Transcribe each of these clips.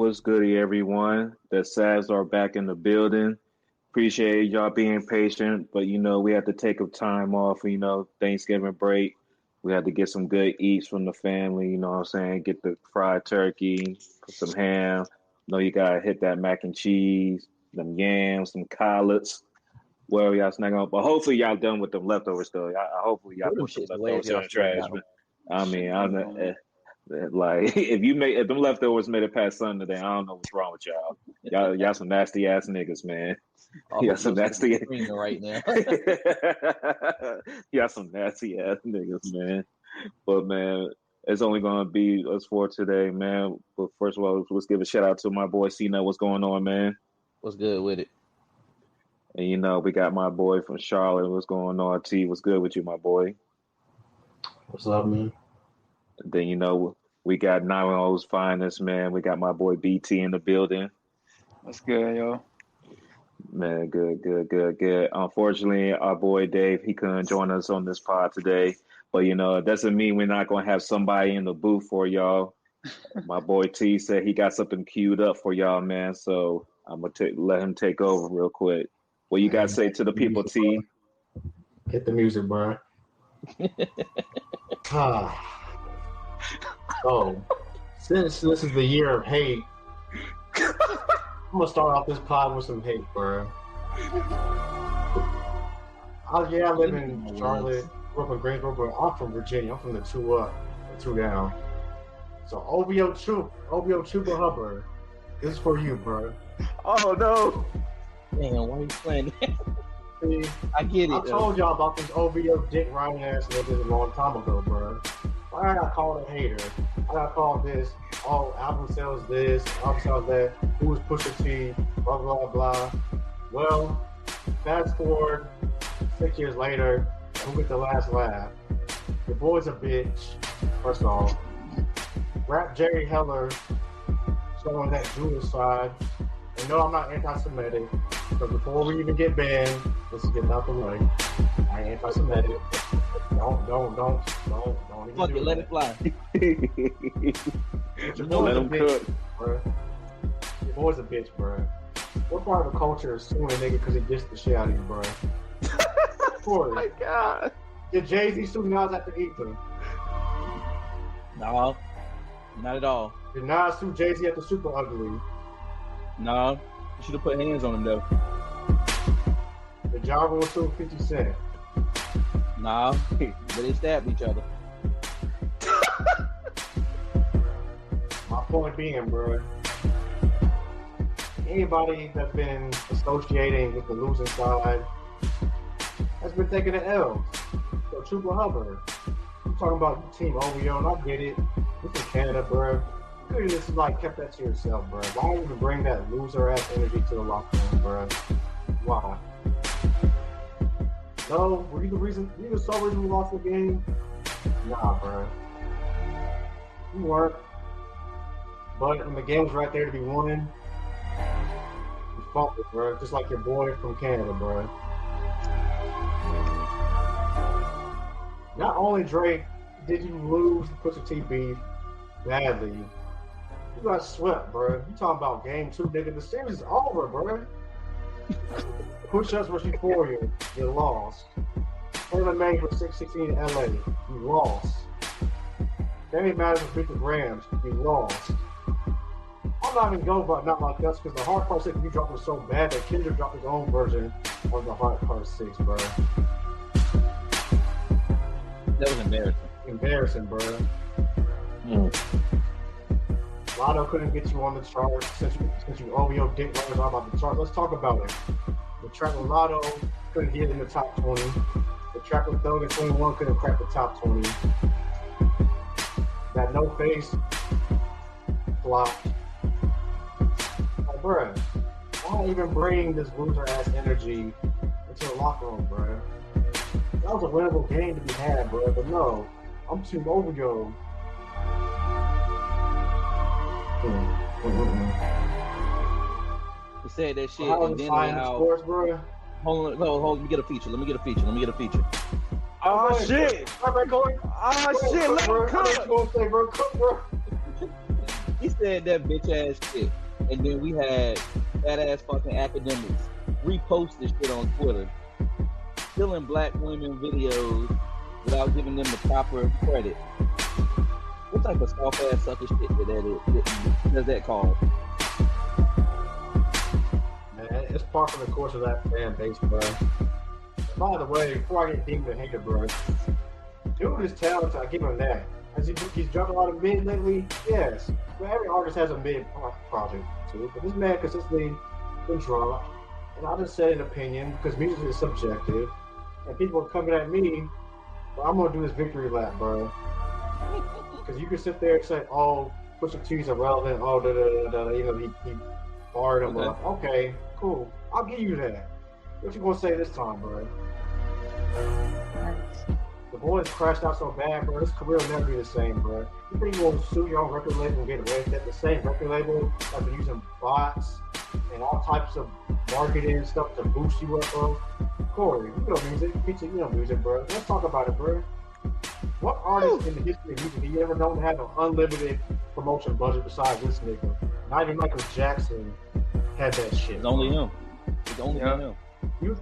What's goody, everyone? The Savs are back in the building. Appreciate y'all being patient, but we had to take a time off. Thanksgiving break. We had to get some good eats from the family. You know what I'm saying? Get the fried turkey, put some ham. You gotta hit that mac and cheese, them yams, some collards. Well, y'all snack on, but hopefully y'all done with them leftovers though. Hopefully y'all put them leftovers in the trash. But I mean, like if them leftovers made it past Sunday, then I don't know what's wrong with y'all. Y'all some nasty ass niggas, man. Y'all some nasty right now. Y'all some nasty ass niggas, man. But man, it's only gonna be us for today, man. But first of all, let's give a shout out to my boy C-Nut. What's going on, man? What's good with it? And we got my boy from Charlotte. What's going on, T? What's good with you, my boy? What's up, man? And then we got 910's finest, man. We got my boy BT in the building. What's good, yo? Man, good. Unfortunately, our boy Dave, he couldn't join us on this pod today. But, it doesn't mean we're not going to have somebody in the booth for y'all. My boy T said he got something queued up for y'all, man. So I'm going to let him take over real quick. What you got to say to the people, T? Hit the music, bro. So, since this is the year of hate, I'm gonna start off this pod with some hate, bro. I live in Charlotte, grew up in Greensboro, but I'm from Virginia. I'm from the 2 up, the 2 down. So OVO Chubba Hubbard, this is for you, bro. Oh no! Man, why are you playing that? See, I get it. I told y'all about this OVO dick riding ass niggas a long time ago, bro. Why I got called a hater? I got called this. Oh, album sells this, album sells that. Who was Pusha T? Blah blah blah. Well, fast forward 6 years later, who get the last laugh? The boy's a bitch. First off, Rap Jerry Heller showing that Jewish side. And no, I'm not anti-Semitic. But before we even get banned, let's get out the way. I ain't anti-Semitic. Don't even Fuck do it, let it fly. Let him cook. Bro. Your boy's a bitch, bro. What part of the culture is suing a nigga because he dissed the shit out of you, bro? Oh my god. Did Jay-Z sue Nas after Ether? No, not at all. Did Nas sue Jay-Z after Super Ugly? No, you should have put hands on him though. Did Ja Rule sue 50 Cent? Nah, but they stabbed each other. My point being, bro, anybody that's been associating with the losing side has been taking the L. So Chubba Hubbard, I'm talking about Team OVO, and I get it. This is Canada, bro. You could have just kept that to yourself, bro. Why even bring that loser ass energy to the locker room, bro? Why? No, were you the sole reason we lost the game? Nah, bro. You weren't. But when the game's right there to be won, you fumbled, bro. Just like your boy from Canada, bro. Not only Drake did you lose the Pusha T beef badly, you got swept, bro. You talking about game 2, nigga. The series is over, bro. Push-ups versus Euphoria, you lost. Taylor May for 616 in LA, you lost. Danny Madison for 50 grams, you lost. I'm not even going about Not Like Us because the Hard Part 6 you dropped was so bad that Kendrick dropped his own version of the Hard Part 6, bro. That was embarrassing. Embarrassing, bro. Lotto couldn't get you on the chart since you OVO dick runners all about the chart. Let's talk about it. The track with Lotto couldn't get in the top 20. The track with Thug and 21 couldn't crack the top 20. That No Face flopped. Like, bruh, why even bring this loser ass energy into the locker room, bruh? That was a winnable game to be had, bruh, but no, I'm Team OVO. He said that shit, How and then how sports, bro? Hold on, let me get a feature. Let me get a feature. Oh shit! All right, go ahead. Oh shit! Let him cook. Say, bro, cook, bro. He said that bitch ass shit, and then we had fat ass fucking academics repost this shit on Twitter, stealing black women videos without giving them the proper credit. What type of soft ass sucker shit does that cause? Man, it's part of the course of that fan base, bro. By the way, before I get deep into hater, bro, dude is talented. I give him that. He's dropped a lot of mid lately, yes. But every artist has a mid project too. But this man consistently been dropped. And I'll just say an opinion because music is subjective. And people are coming at me, but I'm gonna do this victory lap, bro. Because you can sit there and say, "Oh, Pusha T's irrelevant." Oh, you know, he barred him up. Okay, cool. I'll give you that. What you gonna say this time, bro? The boys crashed out so bad, bro. His career will never be the same, bro. You think you gonna sue your own record label and get away with that? The same record label that's been using bots and all types of marketing stuff to boost you up, bro. Corey, you know music. Pizza, you know music, bro. Let's talk about it, bro. What artist in the history of music have you ever known to have an unlimited promotion budget besides this nigga? Not even Michael Jackson had that shit. It's only him. It's only him. You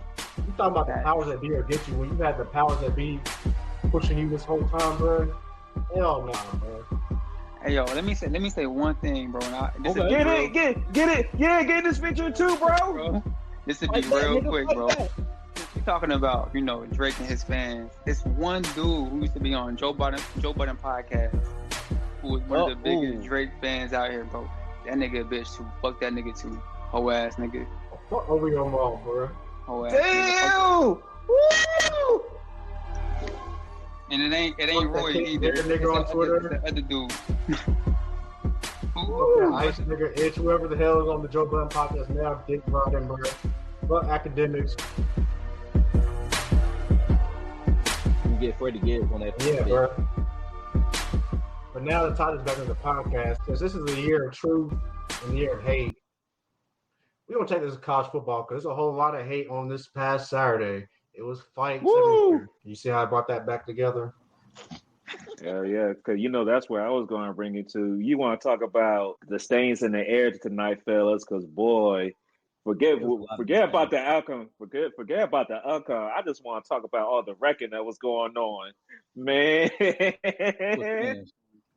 talking about the powers that be against you when you had the powers that be pushing you this whole time, bro? Hell no, bro. Hey yo, let me say one thing, bro. Get this picture too, bro. This would be real quick, bro. You talking about, you know, Drake and his fans. It's one dude who used to be on Joe Budden podcast, who was one of the biggest Drake fans out here, bro. That nigga a bitch too. Fuck that nigga too. Hoe ass nigga. Fuck OVO mom, bro. Hoe ass Damn! Woo! And it ain't Roy either. It's nigga on Twitter. The other dude. Ice nigga, itch, whoever the hell is on the Joe Budden podcast now, Dick Rodden, bro. But academics. You get Freddie Gibbs on that. Yeah, bro. But now the title's back on the podcast because this is the year of truth and the year of hate. We don't take this as college football because there's a whole lot of hate on this past Saturday. It was fights everywhere. You see how I brought that back together? Hell yeah, because you know that's where I was going to bring it to. You want to talk about the stains in the air tonight, fellas? Because boy, forget about the outcome. Forget about the outcome. I just want to talk about all the wrecking that was going on, man.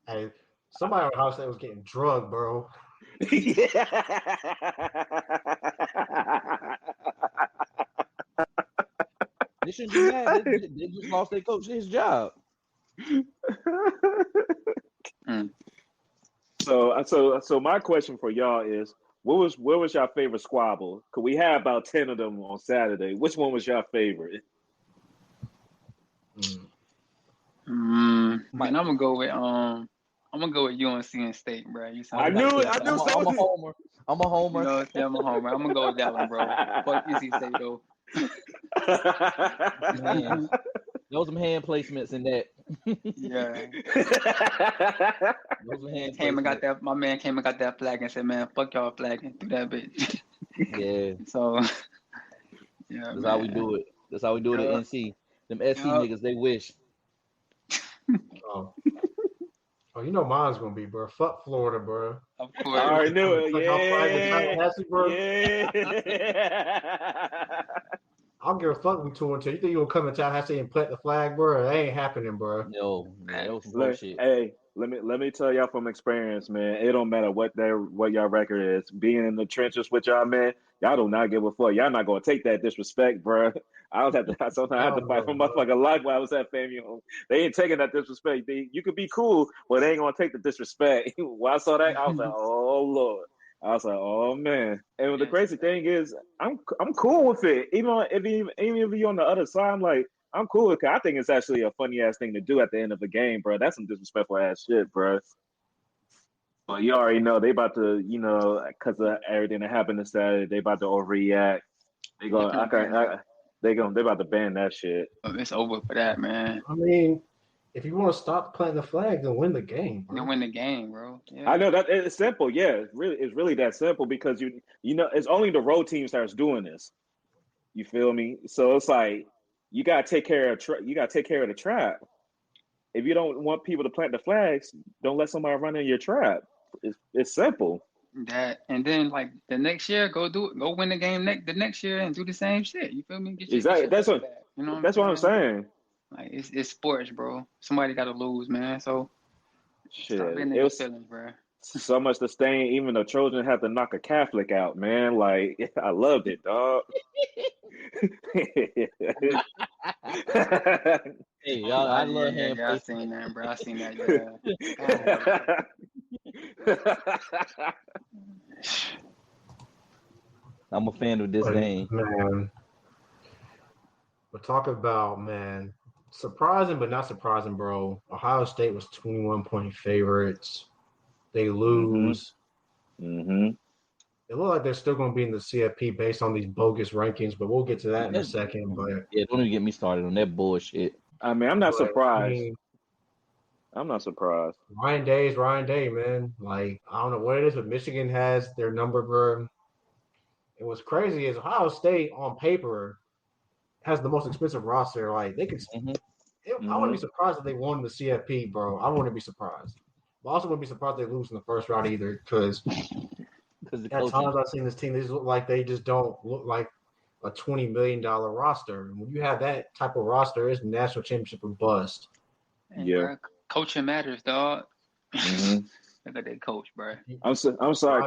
Hey, somebody on the house that was getting drugged, bro. They shouldn't be mad. They just lost their coach his job. So my question for y'all is, what was your favorite squabble? Cause we had about 10 of them on Saturday. Which one was your favorite? Man, I'm gonna go with UNC and State, bro. I knew it. I'm a homer. I'm a homer. You know, I'm a homer. I'm gonna go with that one, bro. Fuck NC State though. Man, there was some hand placements in that. Yeah. My man came and got that flag and said, "Man, fuck y'all flag and do that bitch." Yeah. So. Yeah. That's how we do it. That's how we do it at NC. Them SC niggas, they wish. Oh, you know mine's gonna be, bro. Fuck Florida, bro. Of course. I already knew it. I don't give a fuck with 2 and 2. You think you gonna come in Tallahassee and plant the flag, bro? That ain't happening, bro. No, man, that was some bullshit. Hey, let me tell y'all from experience, man. It don't matter what y'all record is. Being in the trenches with y'all, man, y'all do not give a fuck. Y'all not gonna take that disrespect, bro. I sometimes I had to fight for motherfucking life while I was at FAMU. They ain't taking that disrespect. You could be cool, but they ain't gonna take the disrespect. When I saw that, I was like, oh Lord. I was like, oh man. And the crazy thing is, I'm cool with it. Even if you're on the other side, I'm like, I'm cool with it. I think it's actually a funny ass thing to do at the end of the game, bro. That's some disrespectful ass shit, bro. But you already know they about to, you know, because of everything that happened this Saturday, they about to overreact. They about to ban that shit. It's over for that, man. I mean, if you want to stop planting the flag, then win the game, bro. Then win the game, bro. Yeah. I know that it's simple. Yeah, it's really that simple because you know it's only the road team starts doing this. You feel me? So it's like you gotta take care of the trap. If you don't want people to plant the flags, don't let somebody run in your trap. It's simple. That and then like the next year, go win the game the next year and do the same shit. You feel me? Get Exactly. your That's shit what. back. You know That's what I'm saying. Like it's sports, bro. Somebody got to lose, man. So stop Shit, getting in it your was feelings, bro. so much to stain. Even the Trojans had to knock a Catholic out, man. Like I loved it, dog. Hey, y'all, I love hand I face. seen that, bro. I seen that. Yeah. I'm a fan of this game. Man. But talk about, man, surprising but not surprising, bro. Ohio State was 21-point favorites. They lose. Mm-hmm. It looks like they're still going to be in the CFP based on these bogus rankings, but we'll get to that in a second. But yeah, don't even get me started on that bullshit. I mean, I'm not surprised. I mean, I'm not surprised. Ryan Day is Ryan Day, man. Like, I don't know what it is, but Michigan has their number, bro. And what's crazy is Ohio State on paper has the most expensive roster. Like, they could. I wouldn't be surprised if they won the CFP, bro. I wouldn't be surprised. But I also wouldn't be surprised if they lose in the first round either, because at times I've seen this team, they just look like they just don't look like a $20 million roster. And when you have that type of roster, it's national championship or bust. And bro, coaching matters, dog. Mm-hmm. Look at that coach, bro. I'm sorry,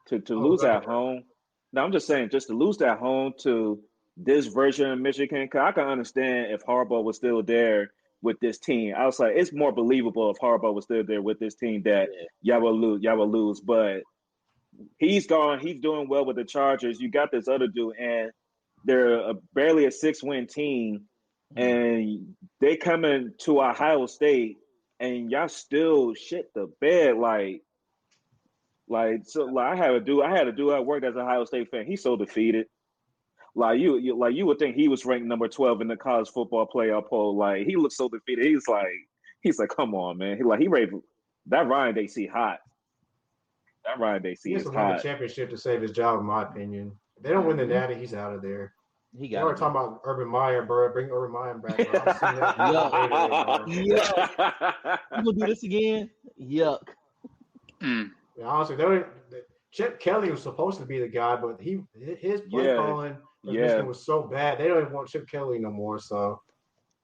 cause to lose at home. No, I'm just saying, just to lose at home to this version of Michigan. Cause I can understand if Harbaugh was still there with this team. I was like, it's more believable if Harbaugh was still there with this team that y'all will lose. But he's gone. He's doing well with the Chargers. You got this other dude, and they're barely a 6-win team, and they come into Ohio State, and y'all still shit the bed like I had to do. I worked as a Ohio State fan. He's so defeated. Like you would think he was ranked number 12 in the college football playoff poll. Like he looks so defeated. He's like, come on, man. He ready that Ryan Day see hot. That Ryan Day see is hot. He has to win the championship to save his job, in my opinion. If they don't win the Natty, he's out of there. They were talking about Urban Meyer, bro. Bring Urban Meyer back. Yuck. You gonna do this again? Yuck. Yeah, honestly, Chip Kelly was supposed to be the guy, but his play calling was so bad. They don't even want Chip Kelly no more. So,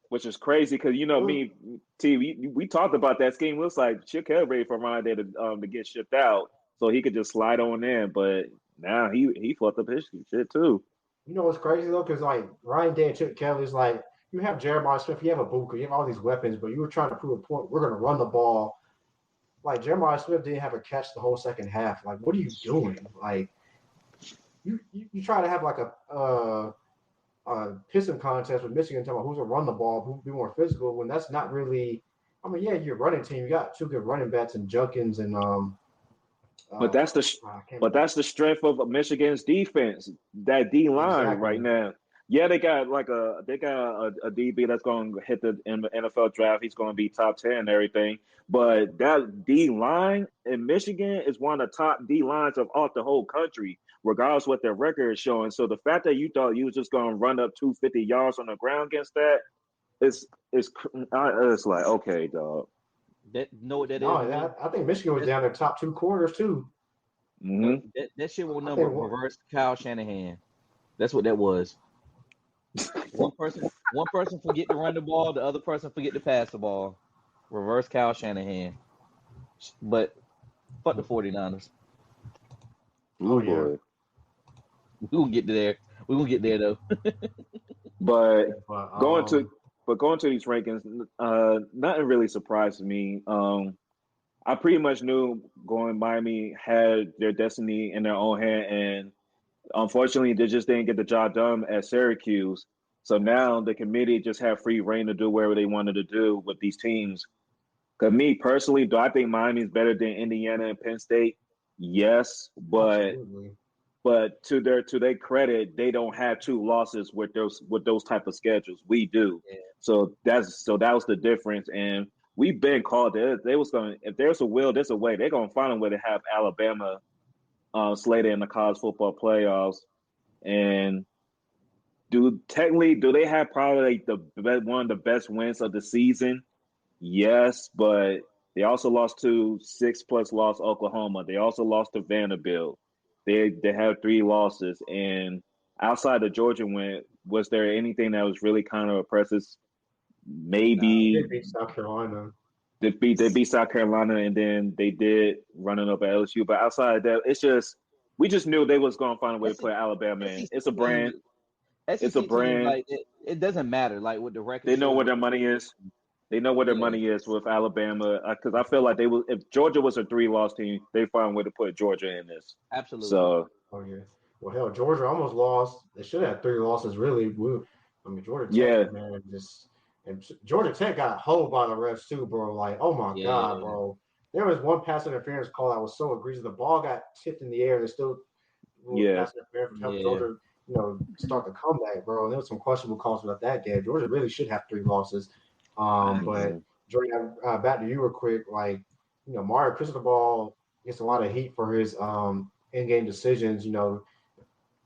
which is crazy because me, T. We talked about that scheme. It looks like Chip Kelly ready for Ryan Day to get shipped out, so he could just slide on in. But now he fucked up his shit too. You know what's crazy though? Because like Ryan Day and Chip Kelly is like you have Jeremiah Smith, you have a Booker, you have all these weapons, but you were trying to prove a point. We're going to run the ball. Like Jeremiah Smith didn't have a catch the whole second half. Like, what are you doing? Like, you try to have like a pissing contest with Michigan, talking about who's gonna run the ball, who'll be more physical. When that's not really. I mean, yeah, you're a running team. You got two good running backs in Junkins and But that's the strength of Michigan's defense. That D line right now. Yeah, they got a DB that's going to hit the NFL draft. He's going to be top 10 and everything. But that D line in Michigan is one of the top D lines of the whole country, regardless what their record is showing. So the fact that you thought you was just going to run up 250 yards on the ground against that, it's like, okay, dog. I think Michigan was down their top two corners too. Mm-hmm. That shit will never reverse Kyle Shanahan. That's what that was. One person forget to run the ball, the other person forget to pass the ball. Reverse Kyle Shanahan. But fuck the 49ers. Oh yeah. We will get there. We will get there though. But going to these rankings, nothing really surprised me. I pretty much knew Miami had their destiny in their own hand, and unfortunately, they just didn't get the job done at Syracuse. So now the committee just have free reign to do whatever they wanted to do with these teams. Because me personally, do I think Miami is better than Indiana and Penn State? Yes, but to their credit, they don't have two losses with those type of schedules. We do. Yeah. So that was the difference. And we've been called. They was going. If there's a will, there's a way. They're gonna find a way to have Alabama slated in the college football playoffs. And do they have probably one of the best wins of the season? Yes, but They also lost to 6+ loss Oklahoma. They also lost to Vanderbilt. They have 3 losses. And outside of Georgia win, was there anything that was really kind of impressive? Maybe They beat South Carolina. they beat South Carolina, and then they did running up at LSU. But outside of that, it's just we just knew they was going to find a way to put Alabama in. SEC It's a brand. It's a SEC team, brand. like it doesn't matter, like what the record They know shows. where their money is. They know where their money is with Alabama because I feel like they will. If Georgia was a 3-loss team, they find a way to put Georgia in this. Absolutely. So, oh yeah. Well, hell, Georgia almost lost. They should have had 3 losses. Really, I mean, Georgia Tech, man, and Georgia Tech got holed by the refs too, bro. Like, oh my god, bro. There was one pass interference call that was so egregious. The ball got tipped in the air. They still pass interference to help Georgia, start the comeback, bro. And there was some questionable calls about that game. Georgia really should have 3 losses. But Jordan, back to you real quick. Like, Mario Cristobal gets a lot of heat for his in-game decisions.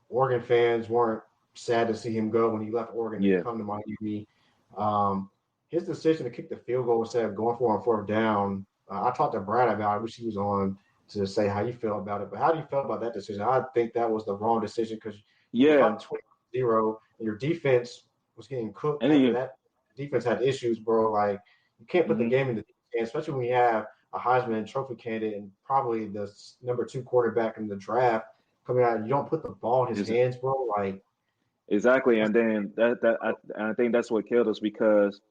Oregon fans weren't sad to see him go when he left Oregon to come to Miami. His decision to kick the field goal instead of going for it on 4th down. I talked to Brad about it. I wish he was on to say how you feel about it. But how do you feel about that decision? I think that was the wrong decision because you're up 20-0 and your defense was getting cooked after that. Defense had issues, bro. Like, you can't put the game in the hands, especially when you have a Heisman Trophy candidate and probably the number 2 quarterback in the draft coming out. You don't put the ball in his hands, bro. Like, exactly. And then I think that's what killed us because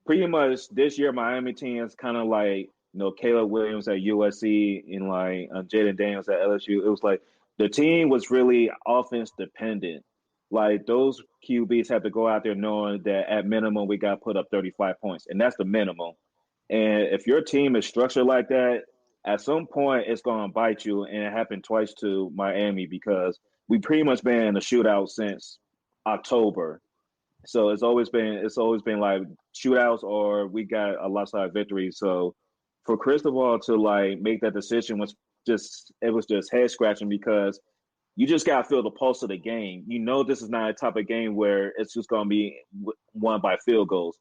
pretty much this year Miami team is kind of like Caleb Williams at USC and like Jaden Daniels at LSU. It was like the team was really offense dependent. Like those QBs have to go out there knowing that at minimum we got to put up 35 points, and that's the minimum. And if your team is structured like that, at some point it's going to bite you. And it happened twice to Miami because we pretty much been in a shootout since October. So it's always been like shootouts or we got a lopsided victory. So for Cristobal to like make that decision was just head scratching because you just got to feel the pulse of the game. This is not a type of game where it's just going to be won by field goals.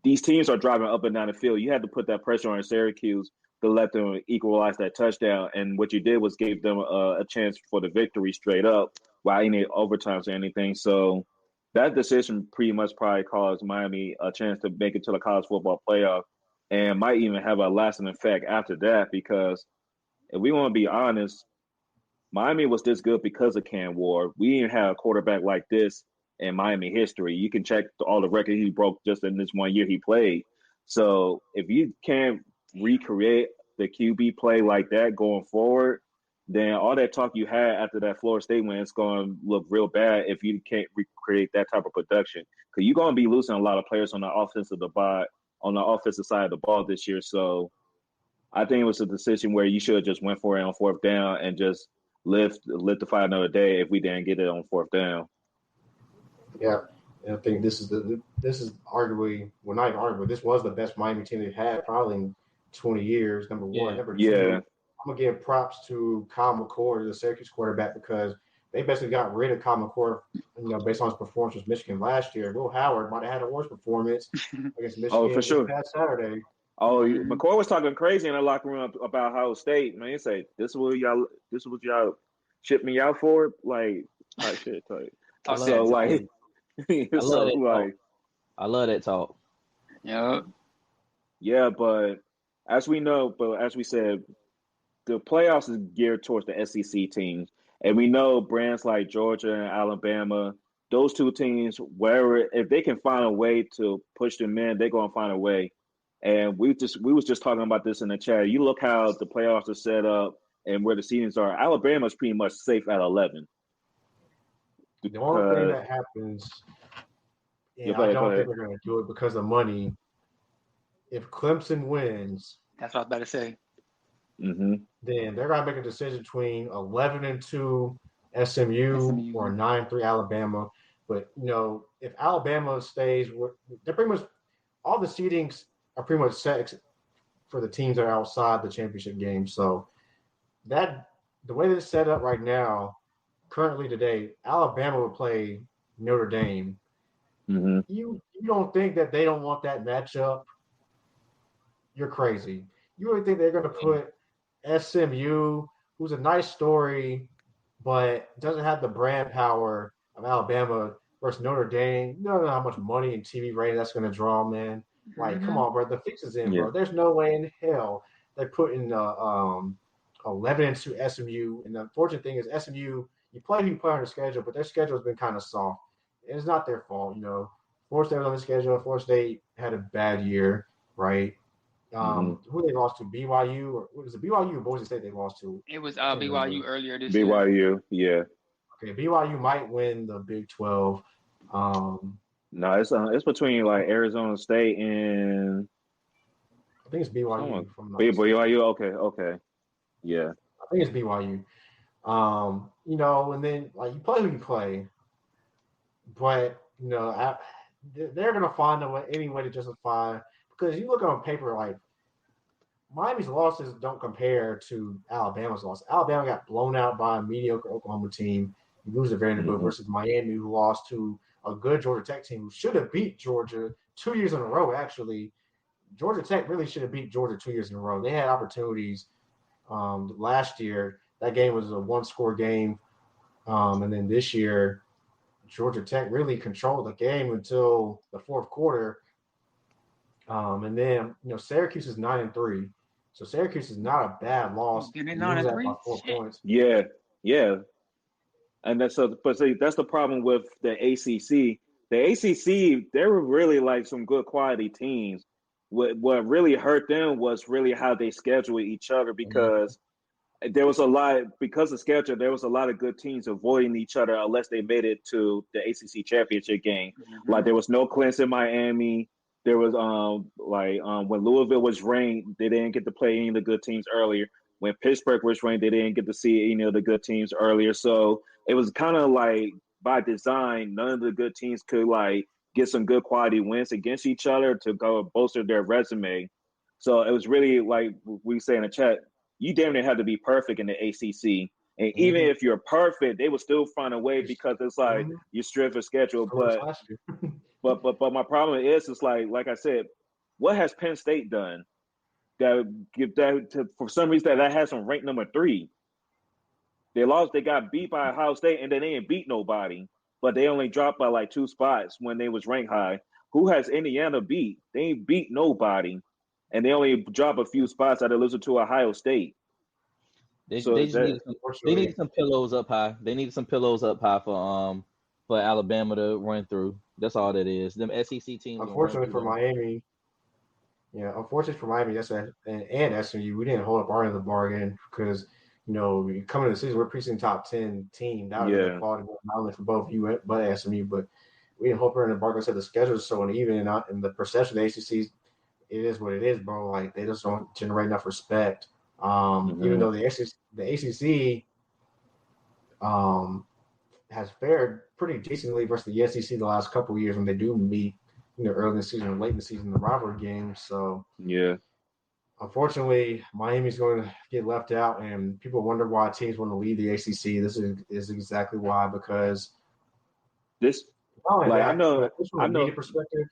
These teams are driving up and down the field. You had to put that pressure on Syracuse to let them equalize that touchdown. And what you did was gave them a chance for the victory straight up without any overtimes or anything. So that decision pretty much probably caused Miami a chance to make it to the college football playoff and might even have a lasting effect after that because if we want to be honest, Miami was this good because of Cam Ward. We didn't have a quarterback like this in Miami history. You can check all the records he broke just in this 1 year he played. So if you can't recreate the QB play like that going forward, then all that talk you had after that Florida State win is going to look real bad if you can't recreate that type of production. Because you're going to be losing a lot of players on the offensive side of the ball this year. So I think it was a decision where you should have just went for it on 4th down and just live to fight another day if we didn't get it on 4th down. Yeah, and I think this is arguably, well, not even arguably, this was the best Miami team they've had probably in 20 years. Number one, number two, I'm gonna give props to Kyle McCord, the Syracuse quarterback, because they basically got rid of Kyle McCord, based on his performance with Michigan last year. Will Howard might have had a worse performance against Michigan for sure. this past Saturday. Oh, McCord was talking crazy in the locker room about Ohio State. Man, he said, "This is what y'all shipped me out for." Like, shit. I love that talk. Yeah. Yeah, but as we said, the playoffs is geared towards the SEC teams, and we know brands like Georgia and Alabama. Those two teams, if they can find a way to push them in, they're gonna find a way. And we was just talking about this in the chat. You look how the playoffs are set up and where the seedings are. Alabama's pretty much safe at 11. The only thing that happens, I don't think they're going to do it because of money. If Clemson wins, that's what I was about to say. Then they're going to make a decision between 11-2 SMU or 9-3 Alabama. But if Alabama stays, they're pretty much all the seedings are pretty much set for the teams that are outside the championship game. So that the way that it's set up right now, currently today, Alabama would play Notre Dame. You don't think that they don't want that matchup? You're crazy. You really think they're going to put SMU, who's a nice story, but doesn't have the brand power of Alabama versus Notre Dame? You don't know how much money and TV rating that's going to draw, man. Like, come on, bro. The fix is in, Yeah. bro. There's no way in hell they're putting 11 into SMU. And the unfortunate thing is SMU, you play who you play on the schedule, but their schedule has been kind of soft. And it's not their fault, you know. Florida State was on the schedule. Florida State had a bad year, right? Who they lost to? BYU or what was it? BYU or Boise State they lost to? It was BYU earlier this year. BYU, yeah. Okay, BYU might win the Big 12. No, it's between like Arizona State and I think it's BYU. BYU, okay, yeah. I think it's BYU. You know, and then like you play who you play, but you know, they're gonna find any way to justify because you look on paper like Miami's losses don't compare to Alabama's loss. Alabama got blown out by a mediocre Oklahoma team. You lose to Vanderbilt versus Miami, who lost to a good Georgia Tech team who should have beat Georgia 2 years in a row. Actually, Georgia Tech really should have beat Georgia 2 years in a row. They had opportunities last year. That game was a one-score game, and then this year, Georgia Tech really controlled the game until the fourth quarter. And then Syracuse is 9-3, so Syracuse is not a bad loss. They're 9-3 by 4 points. Yeah. And that's the problem with the ACC. The ACC, they were really like some good quality teams. What really hurt them was really how they schedule each other because there was a lot because of schedule. There was a lot of good teams avoiding each other unless they made it to the ACC championship game. Like there was no Clemson, Miami. There was when Louisville was ranked, they didn't get to play any of the good teams earlier. When Pittsburgh was ranked, they didn't get to see any of the good teams earlier. So it was kind of like by design, none of the good teams could like get some good quality wins against each other to go bolster their resume. So it was really like we say in the chat, you damn near have to be perfect in the ACC. And even if you're perfect, they will still find a way because it's like you strip a schedule. But my problem is like I said, what has Penn State done that for some reason that has them ranked number 3? They got beat by Ohio State, and then they didn't beat nobody, but they only dropped by like 2 spots when they was ranked high. Who has Indiana beat? They ain't beat nobody, and they only drop a few spots out of losing to Ohio State. They needed some pillows up high. They needed some pillows up high for Alabama to run through. That's all that is. Them SEC teams. Unfortunately for Miami, that's and SMU, we didn't hold up our end of the bargain because coming to the season, we're preseason top 10 team. That would have been quality not only for both you but SMU, but we didn't hold up our end of the bargain. I said the schedule is so uneven, and the perception of the ACC, it is what it is, bro. Like they just don't generate enough respect. Even though the ACC has fared pretty decently versus the SEC the last couple of years when they do meet, early in the season or late in the season, the rivalry games. So unfortunately, Miami's going to get left out, and people wonder why teams want to leave the ACC. This is exactly why, because I know media perspective.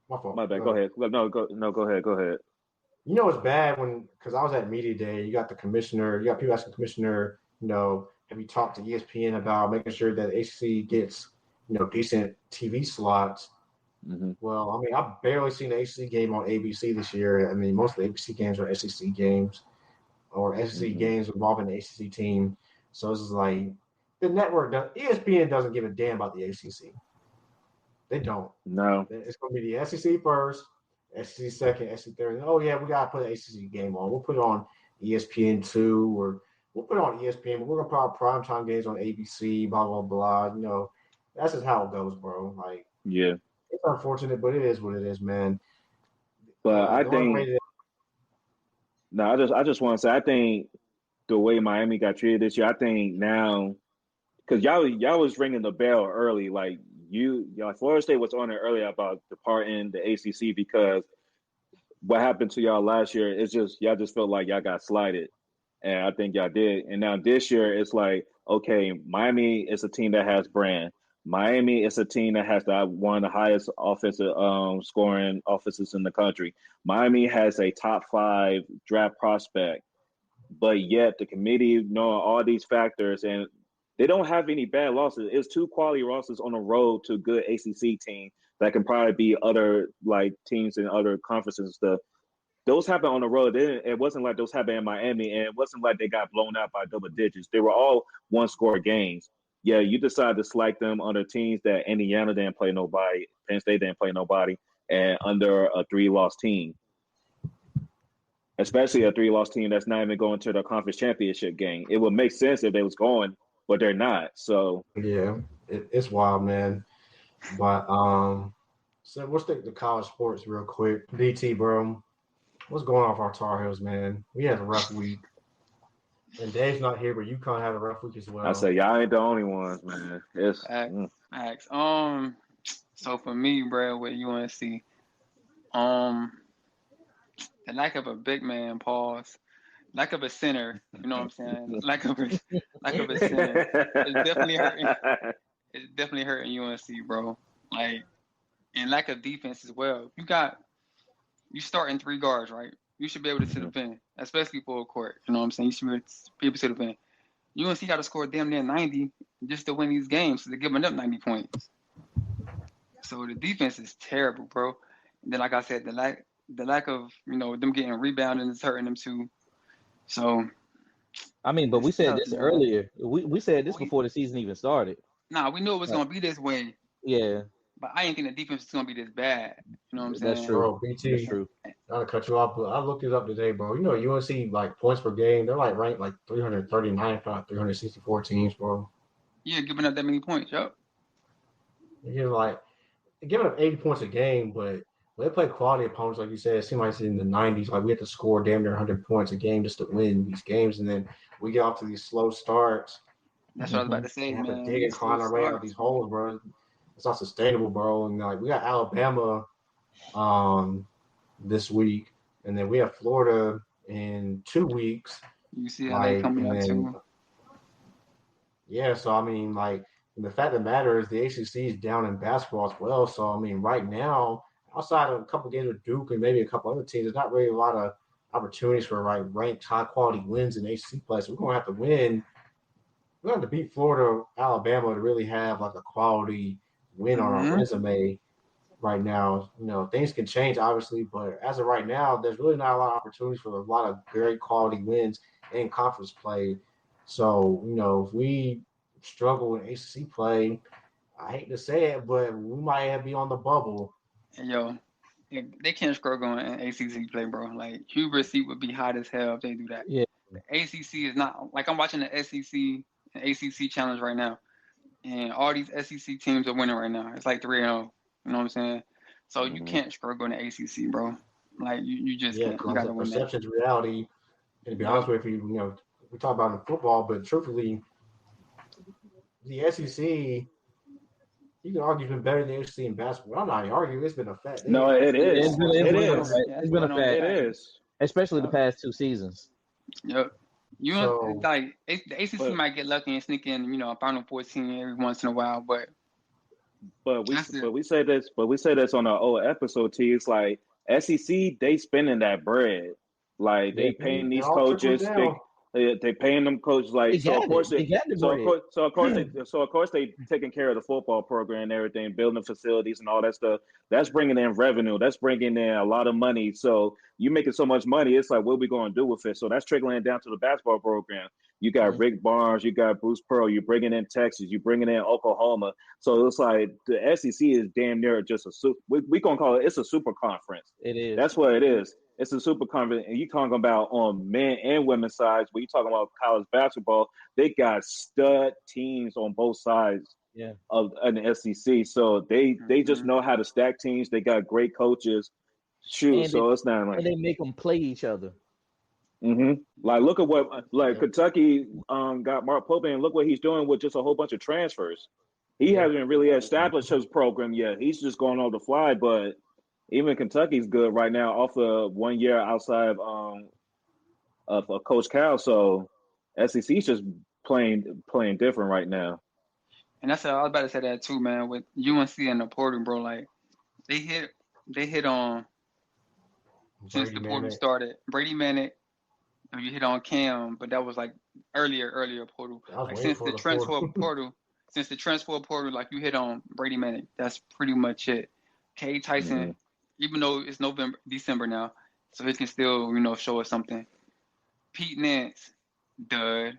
My fault. My bad. Go ahead. Go ahead. It's bad because I was at media day. You got the commissioner. You got people asking the commissioner. Have you talked to ESPN about making sure that ACC gets decent TV slots? Well, I mean, I've barely seen an ACC game on ABC this year. I mean, most of the ABC games are SEC games or SEC games involving the ACC team. So this is like the network. ESPN doesn't give a damn about the ACC. They don't. No. It's going to be the SEC first, SEC second, SEC third. And, oh, yeah, we got to put an ACC game on. We'll put it on ESPN2 or we'll put it on ESPN, but we're going to put our primetime games on ABC, blah, blah, blah. That's just how it goes, bro. Like, yeah. It's unfortunate, but it is what it is, man. But I think I just want to say I think the way Miami got treated this year, I think now because y'all was ringing the bell early, like Florida State was on it earlier about departing the ACC because what happened to y'all last year is just y'all just felt like y'all got slighted, and I think y'all did. And now this year it's like, okay, Miami is a team that has brand. Miami is a team that has one of the highest offensive scoring offenses in the country. Miami has a top 5 draft prospect, but yet the committee knowing all these factors, and they don't have any bad losses. It's 2 quality losses on the road to a good ACC team that can probably be other like teams in other conferences and stuff. Those happened on the road. It wasn't like those happened in Miami, and it wasn't like they got blown out by double digits. They were all one-score games. Yeah, you decided to select them under teams that Indiana didn't play nobody, Penn State didn't play nobody, and under a 3-loss team. Especially a 3-loss team that's not even going to the conference championship game. It would make sense if they was going, but they're not. So yeah, it's wild, man. But so we'll stick to college sports real quick. DT, bro, what's going on with our Tar Heels, man? We had a rough week. And Dave's not here, but you can't have a rough week as well. I say y'all ain't the only ones, man. It's Facts. So for me, bro, with UNC, the lack of a big man, pause. Lack of a center, you know what I'm saying? Lack of a center. It's definitely hurting. It's definitely hurting UNC, bro. Like, and lack of defense as well. You starting 3 guards, right? You should be able to defend, especially full court. You know what I'm saying? You should be able to defend. UNC got to score damn near 90 just to win these games. So they're giving up 90 points. So the defense is terrible, bro. And then, like I said, the lack of, them getting rebounding is hurting them too. So, I mean, but we said this earlier. We said this before the season even started. Nah, we knew it was going to be this way. Yeah. But I didn't think the defense was going to be this bad. You know what I'm saying? That's true. Bro, BT, that's true. Not to cut you off, but I looked it up today, bro. You know, UNC, like, points per game, they're, like, ranked, like, 339 out of 364 teams, bro. Yeah, giving up that many points, yup. They're giving up 80 points a game, but when they play quality opponents, like you said, it seems like it's in the 90s. Like, we have to score damn near 100 points a game just to win these games, and then we get off to these slow starts. That's what I was about to say, man. We have to dig and climb our way out of these holes, bro. It's not sustainable, bro. And, like, we got Alabama this week, and then we have Florida in 2 weeks. You see how they coming up too. Yeah, so, I mean, like, the fact of the matter is the ACC is down in basketball as well. So, I mean, right now, outside of a couple games with Duke and maybe a couple other teams, there's not really a lot of opportunities for ranked high-quality wins in ACC play. So we're going to have to win. We're going to have to beat Florida, Alabama to really have, like, a quality win on our resume right now. Things can change, obviously, but as of right now, there's really not a lot of opportunities for a lot of very quality wins in conference play. So, if we struggle in ACC play, I hate to say it, but we might be on the bubble. Yo, they can't struggle in ACC play, bro. Like, Huber's seat would be hot as hell if they do that. Yeah. The ACC is not – like, I'm watching the SEC and ACC challenge right now, and all these SEC teams are winning right now. It's like 3-0. You know what I'm saying? So you can't struggle in the ACC, bro. Like, you just can't. You got to win that. Perception's reality. And to be honest with you, we talk about it in football, but truthfully, the SEC, you can argue, has been better than the SEC in basketball. I'm not arguing. It's been a fact. No, it is. It's been a fact. It is. Especially the past 2 seasons. Yep. The ACC might get lucky and sneak in, a Final 14 every once in a while, but we say this on our old episode. T. It's like SEC, they spending that bread, like they paying these coaches. They paying them coaches of course they taking care of the football program and everything, building facilities and all that stuff. That's bringing in revenue. That's bringing in a lot of money. So you making so much money, it's like, what are we going to do with it? So that's trickling down to the basketball program. You got Rick Barnes, you got Bruce Pearl, you're bringing in Texas, you're bringing in Oklahoma. So it's like the SEC is damn near just we gonna call it's a super conference. It is. That's what it is. It's a super conference, and you're talking about on men and women's sides. When you're talking about college basketball, they got stud teams on both sides of the SEC. So they just know how to stack teams. They got great coaches. It's not like – and they make them play each other. Mm-hmm. Like, look at what Kentucky got Mark Pope, and look what he's doing with just a whole bunch of transfers. He hasn't really established his program yet. He's just going on the fly, but – even Kentucky's good right now off of 1 year outside of Coach Cal. So SEC's just playing different right now. And that's I was about to say that too, man. With UNC and the portal, bro, like they hit on since Brady the portal Manek. started. Brady Manek, you hit on Cam, but that was like earlier portal. I was Like waiting for the portal. Since the transfer portal, like you hit on Brady Manek. That's pretty much it. K Tyson, even though it's December now, so he can still show us something. Pete Nance, dud.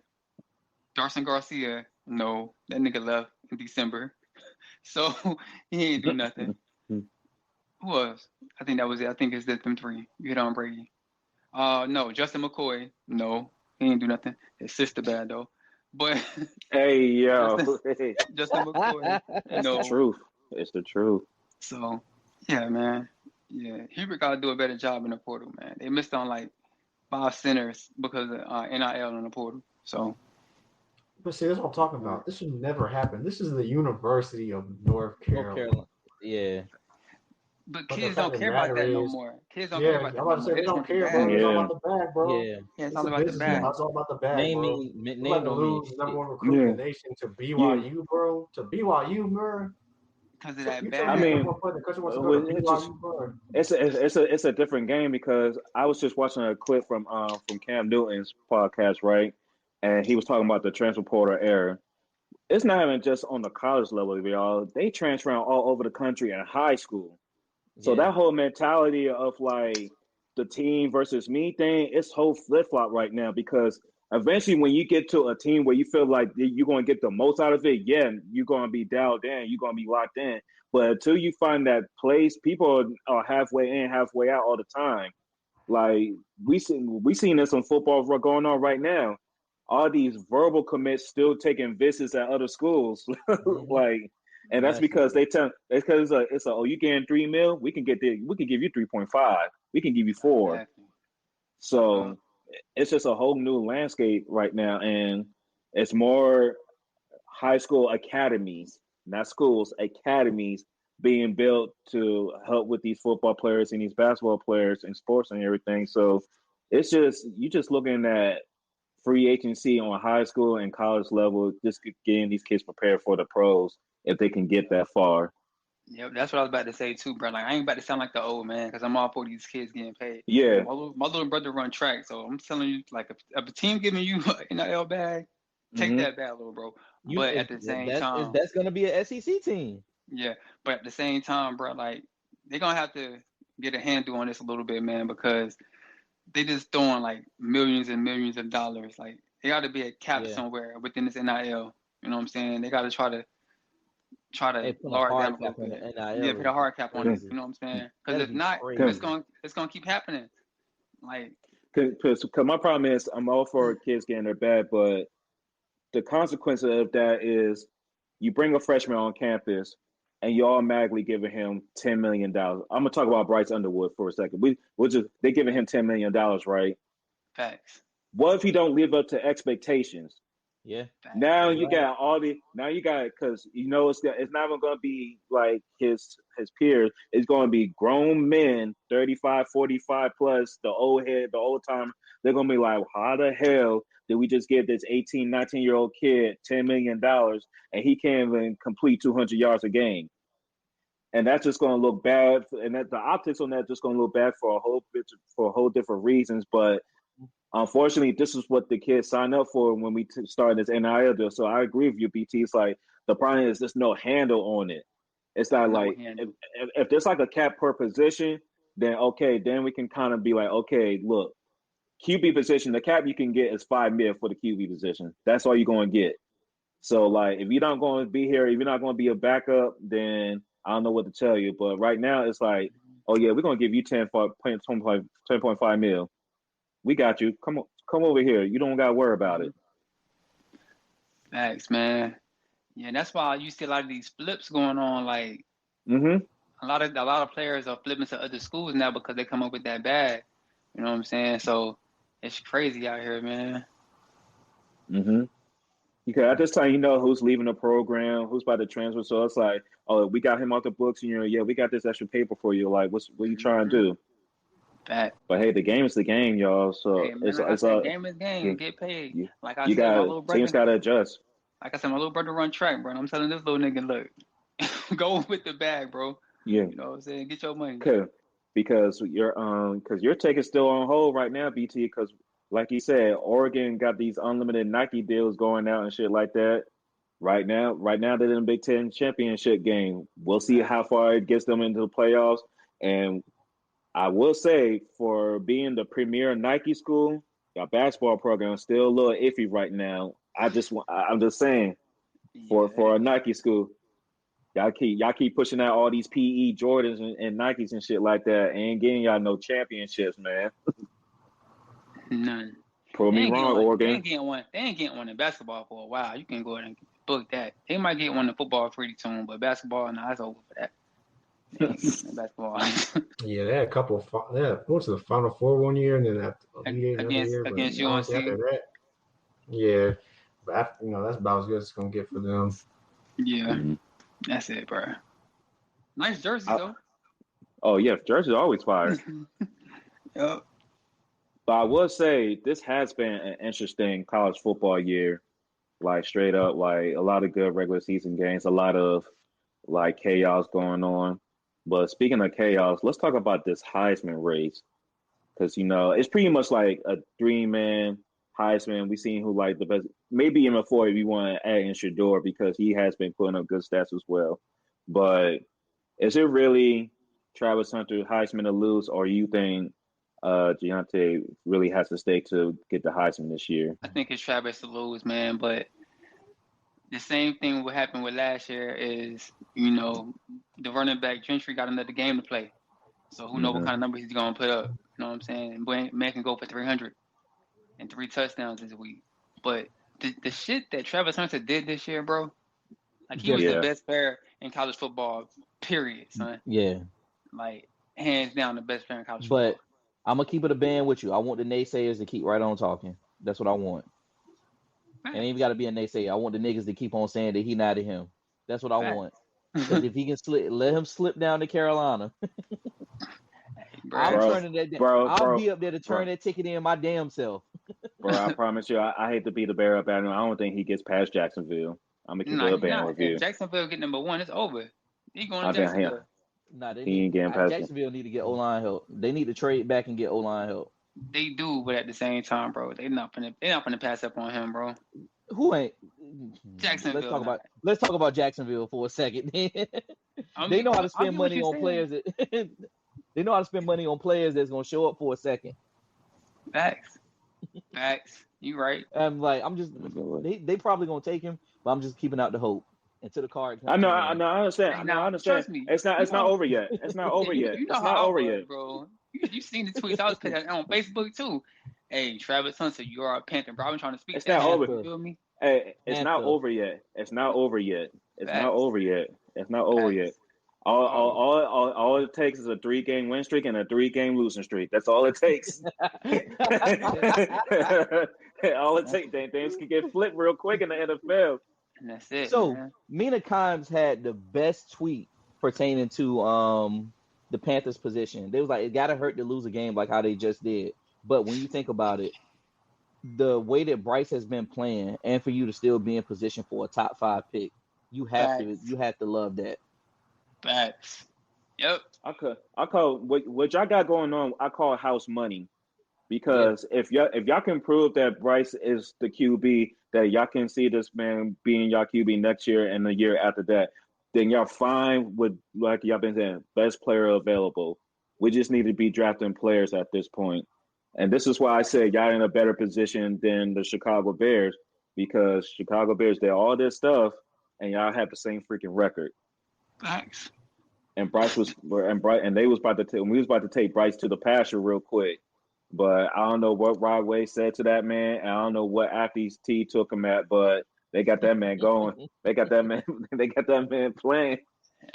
Darson Garcia, no, that nigga left in December, so he ain't do nothing. Who else? I think that was it. I think it's them three. You hit on Brady. No, Justin McCoy, no, he ain't do nothing. His sister bad though, but Hey, yo. Justin McCoy, It's no. the truth. It's the truth. So, yeah, man. Yeah, Hubert got to do a better job in the portal, man. They missed on like 5 centers because of NIL in the portal. So. But see, that's what I'm talking about. This should never happen. This is the University of North Carolina. Yeah. But kids don't care about that no more. Kids don't care about that. I'm about to say they don't care, bro. It's all about the bag, bro. Yeah. It's all about the bag. It's all about the bag, bro. Name like to lose number one recruit in the nation to BYU, bro. To BYU, bro. Because of that bag. I mean, it's a different game because I was just watching a clip from Cam Newton's podcast, right? And he was talking about the transfer portal era. It's not even just on the college level, y'all. They transfer all over the country in high school. So that whole mentality of like the team versus me thing, it's whole flip-flop right now because eventually when you get to a team where you feel like you're going to get the most out of it, you're going to be dialed in, you're going to be locked in. But until you find that place, people are halfway in, halfway out all the time. Like we seen this in football going on right now. All these verbal commits still taking visits at other schools, like, and that's because it's you getting $3 million, we can give you 3.5, we can give you 4. Exactly. So it's just a whole new landscape right now, and it's more high school academies, not schools, academies being built to help with these football players and these basketball players and sports and everything. So it's just you're just looking at free agency on high school and college level, just getting these kids prepared for the pros if they can get that far. Yeah, that's what I was about to say too, bro. Like I ain't about to sound like the old man because I'm all for these kids getting paid. Yeah, my little brother run track, so I'm telling you, like if a team giving you an NIL bag, take that bag, little bro. But at the same time, that's gonna be an SEC team. Yeah, but at the same time, bro, like they're gonna have to get a handle on this a little bit, man, because they just throwing like millions and millions of dollars. Like they got to be a cap somewhere within this NIL. You know what I'm saying? They got to try to lower it down a little bit. Yeah, put a hard cap on it. You know what I'm saying? Because if not, it's gonna keep happening. Like, because my problem is I'm all for kids getting their bag, but the consequence of that is you bring a freshman on campus and you automatically giving him $10 million. I'm gonna talk about Bryce Underwood for a second. They're giving him $10 million, right? Facts. What if he don't live up to expectations? Yeah. Now you got because it's not even going to be like his peers. It's going to be grown men, 35, 45 plus, the old time. They're going to be like, how the hell did we just give this 18, 19-year-old kid $10 million and he can't even complete 200 yards a game? And that's just going to look bad. And the optics on that just going to look bad for a whole different reasons. But unfortunately, this is what the kids signed up for when we started this NIL deal. So I agree with you, BT. It's like the problem is there's no handle on it. It's not like if there's like a cap per position, then okay, then we can kind of be like, okay, look, QB position, the cap you can get is $5 million for the QB position. That's all you're going to get. So like, if you're not going to be here, if you're not going to be a backup, then I don't know what to tell you. But right now, it's like, oh yeah, we're going to give you 10.5 million. We got you. Come over here. You don't got to worry about it. Thanks, man. Yeah, that's why you see a lot of these flips going on. Like, a lot of players are flipping to other schools now because they come up with that bag. You know what I'm saying? So it's crazy out here, man. Because at this time, you know who's leaving the program, who's about to transfer. So it's like, oh, we got him off the books. And we got this extra paper for you. Like, what are you trying to do? Fact. But hey, the game is the game, y'all. So game is game. Get paid. Like I said, my little brother. Teams got to adjust. Like I said, my little brother run track, bro. And I'm telling this little nigga, look, go with the bag, bro. Yeah. You know what I'm saying? Get your money. Because your take is still on hold right now, BT. Because like you said, Oregon got these unlimited Nike deals going out and shit like that. Right now they're in the Big Ten championship game. We'll see how far it gets them into the playoffs. And I will say, for being the premier Nike school, your basketball program is still a little iffy right now. I'm just saying, for a Nike school, y'all keep pushing out all these PE Jordans and Nikes and shit like that, ain't getting y'all no championships, man. None. Prove me wrong, Oregon. They ain't getting one in basketball for a while. You can go ahead and book that. They might get one in football pretty soon, but basketball, nah, it's over for that. Basketball. Yeah, they had a couple of went to the Final Four one year, and then against UNC. After that, yeah, but that's about as good as it's gonna get for them. Yeah, that's it, bro. Nice jersey though. Oh yeah, jersey always fire. Yep. But I will say this has been an interesting college football year. Like straight up, like a lot of good regular season games, a lot of like chaos going on. But speaking of chaos, let's talk about this Heisman race. Because, it's pretty much like a three-man Heisman. We've seen who like the best, maybe even four if you want to add in Shador because he has been putting up good stats as well. But is it really Travis Hunter Heisman to lose, or you think Deontay really has to stay to get the Heisman this year? I think it's Travis to lose, man. But the same thing what happened with last year is, the running back Gentry got another game to play. So who knows what kind of numbers he's going to put up. You know what I'm saying? Man can go for 300 and 3 touchdowns this week. But the shit that Travis Hunter did this year, bro, like he was the best player in college football, period, son. Yeah. Like, hands down the best player in college football. But I'm going to keep it a band with you. I want the naysayers to keep right on talking. That's what I want. And ain't even got to be a naysayer. I want the niggas to keep on saying that he not to him. That's what I want. Because if he can let him slip down to Carolina. Turning that down. I'll be up there to turn that ticket in my damn self. Bro, I promise you, I hate to be the bearer of bad news. I don't think he gets past Jacksonville. I'm going to keep it a band with you. Jacksonville get number 1, it's over. He going to Jacksonville. He ain't getting past Jacksonville need to get O-line help. They need to trade back and get O-line help. They do, but at the same time, bro, they're not gonna pass up on him, bro. Who ain't? Jacksonville. Let's talk about Jacksonville for a second. They know how to spend money on players. They know how to spend money on players that's gonna show up for a second. Facts. You right. They probably gonna take him, but I'm just keeping out the hope until the card. I understand. Trust me. It's not over yet. It's not over yet. You know it's how not over was, yet, bro. You seen the tweets I was putting on Facebook too. Hey, Travis Hunter, you are a Panther, bro. I'm trying to speak. It's not over. You feel me? Hey, it's not over yet. It's not over yet. It's not over yet. It's not over yet. All it takes is a 3-game win streak and a 3-game losing streak. That's all it takes. All it takes. Things can get flipped real quick in the NFL. And that's it. So man. Mina Kimes had the best tweet pertaining to the Panthers' position. They was like, it gotta hurt to lose a game like how they just did. But when you think about it, the way that Bryce has been playing, and for you to still be in position for a top 5 pick, you have to love that. Facts. Yep. I call what y'all got going on. I call house money, because if y'all can prove that Bryce is the QB, that y'all can see this man being y'all QB next year and the year after that, then y'all fine with, like y'all been saying, best player available. We just need to be drafting players at this point. And this is why I said y'all in a better position than the Chicago Bears, because Chicago Bears did all this stuff and y'all have the same freaking record. Thanks. And we was about to take Bryce to the pasture real quick. But I don't know what Rod Wade said to that man. And I don't know what Athlete's T took him at, but they got that man going. They got that man playing.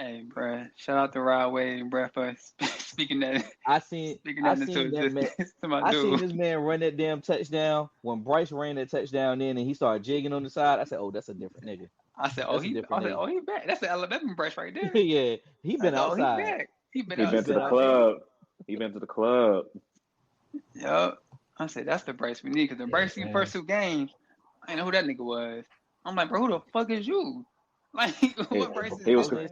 Hey, bro! Shout out to Rod Wade, bro, for speaking that. I seen this man run that damn touchdown. When Bryce ran that touchdown in and he started jigging on the side, I said, "Oh, that's a different nigga." I said, "Oh, he back." That's the Alabama Bryce right there. Yeah, he been outside. He been to the club. He been to the club. Yup. I said that's the Bryce we need, because the Bryce in the first 2 games, I didn't know who that nigga was. I'm like, bro, who the fuck is you? Like, what race is he was this?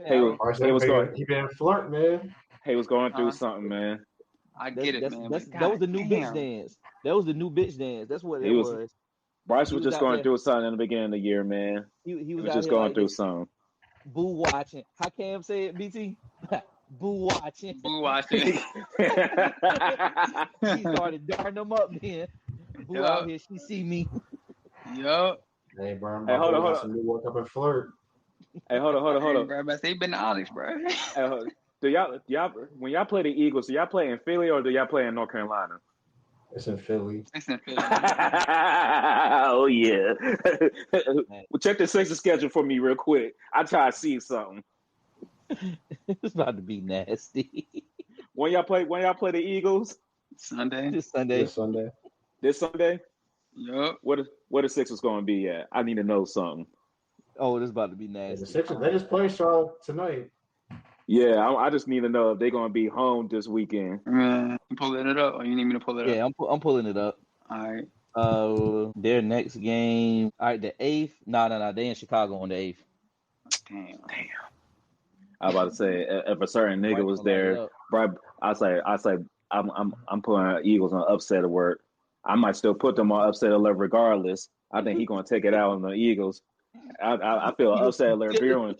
He been flirt, man. He was going through something, man. I get it, man. That was the new bitch dance. That was the new bitch dance. That's what it was. Bryce was just going through something in the beginning of the year, man. He was just going through something. Boo watching. How Cam say it, BT? Boo watching. Boo watching. He started darting them up then. Boo out here, she see me. Yup. Hey, bro. Hey, hold on. Some new work up and flirt. Hey, hold on. Bro, but they been honest, bro. Do y'all when y'all play the Eagles, do y'all play in Philly or do y'all play in North Carolina? It's in Philly. Oh yeah. Well, check the Sixers schedule for me real quick. I try to see something. It's about to be nasty. When y'all play the Eagles? Sunday. This Sunday. This Sunday? Yup. What the Sixers going to be at? I need to know something. Oh, this is about to be nasty. The Sixers, they just played Charlotte tonight. Yeah, I just need to know if they're going to be home this weekend. You pulling it up, or you need me to pull it up? Yeah, I'm pulling it up. All right. Their next game. All right, the 8th. No. They in Chicago on the 8th. Damn. I was about to say if a certain nigga was there, bro, I say I'm putting Eagles on upset alert. I might still put them on upset alert regardless. I think he's gonna take it out on the Eagles. I feel an upset alert brewing.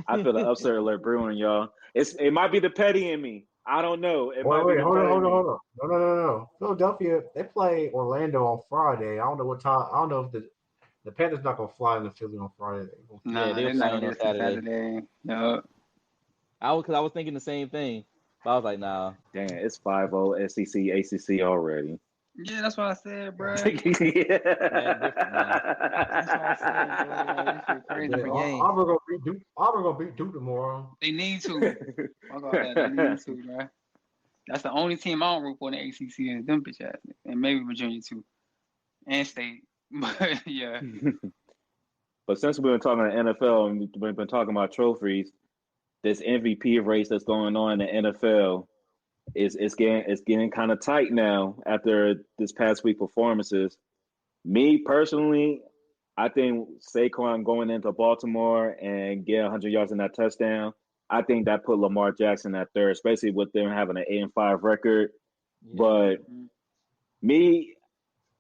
I feel the upset alert brewing, y'all. It might be the petty in me. I don't know. Wait, hold on. No. Philadelphia, they play Orlando on Friday. I don't know what time. I don't know if the Panthers not gonna fly into Philly on Friday. Nah, they're flying on Saturday. No. I was thinking the same thing, but I was like, nah. Damn, it's 5-0 SEC, ACC already. Yeah, that's what I said, bro. Yeah. That's what I said, bro. This shit crazy for game. Auburn gonna beat Duke tomorrow. They need to. They need to, bro. That's the only team I don't root for in the ACC is them bitch ass, and maybe Virginia too, and State. But yeah. But since we've been talking about NFL and we've been talking about trophies, this MVP race that's going on in the NFL is getting kind of tight now after this past week performances. Me personally, I think Saquon going into Baltimore and getting 100 yards in that touchdown, I think that put Lamar Jackson at third, especially with them having an 8-5 record. Yeah. But me,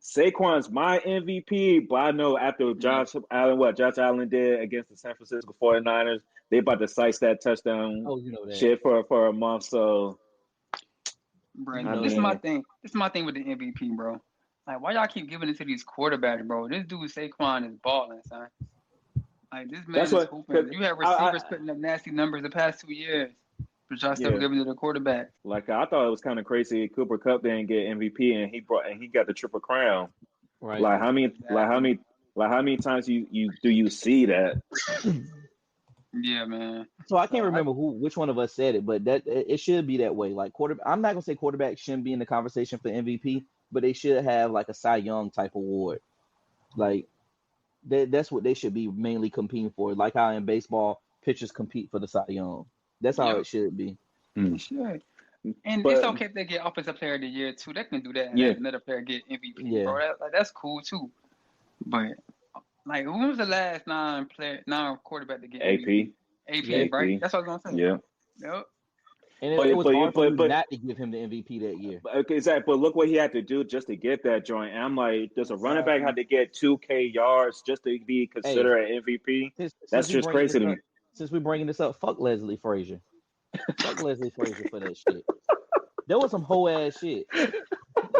Saquon's my MVP, but I know after Josh Allen did against the San Francisco 49ers, they about to size that touchdown shit for a month. So, bro, this is my thing. This is my thing with the MVP, bro. Like, why y'all keep giving it to these quarterbacks, bro? This dude Saquon is balling, son. Like, this man is hooping. You have receivers putting up nasty numbers the past 2 years, but y'all still giving it to the quarterback. Like, I thought it was kind of crazy. Cooper Kupp didn't get MVP, and he got the triple crown. Right? Like, how many times do you see that? Yeah, man. So I can't remember which one of us said it, but that it should be that way. Like I'm not gonna say quarterbacks shouldn't be in the conversation for MVP, but they should have like a Cy Young type award. Like that's what they should be mainly competing for. Like how in baseball, pitchers compete for the Cy Young. That's how it should be. It should. And it's okay if they get Offensive Player of the Year too. They can do that. And have another player get MVP, bro. That's cool too. But like, who was the last non-quarterback to get MVP? AP, right? That's what I was gonna say. Yeah. Yep. And it was hard for me not to give him the MVP that year. Exactly. But look what he had to do just to get that joint. And I'm like, does a running back have to get 2K yards just to be considered an MVP? That's just crazy to me. Since we're bringing this up, fuck Leslie Frazier. Fuck Leslie Frazier for that shit. There was some hoe ass shit.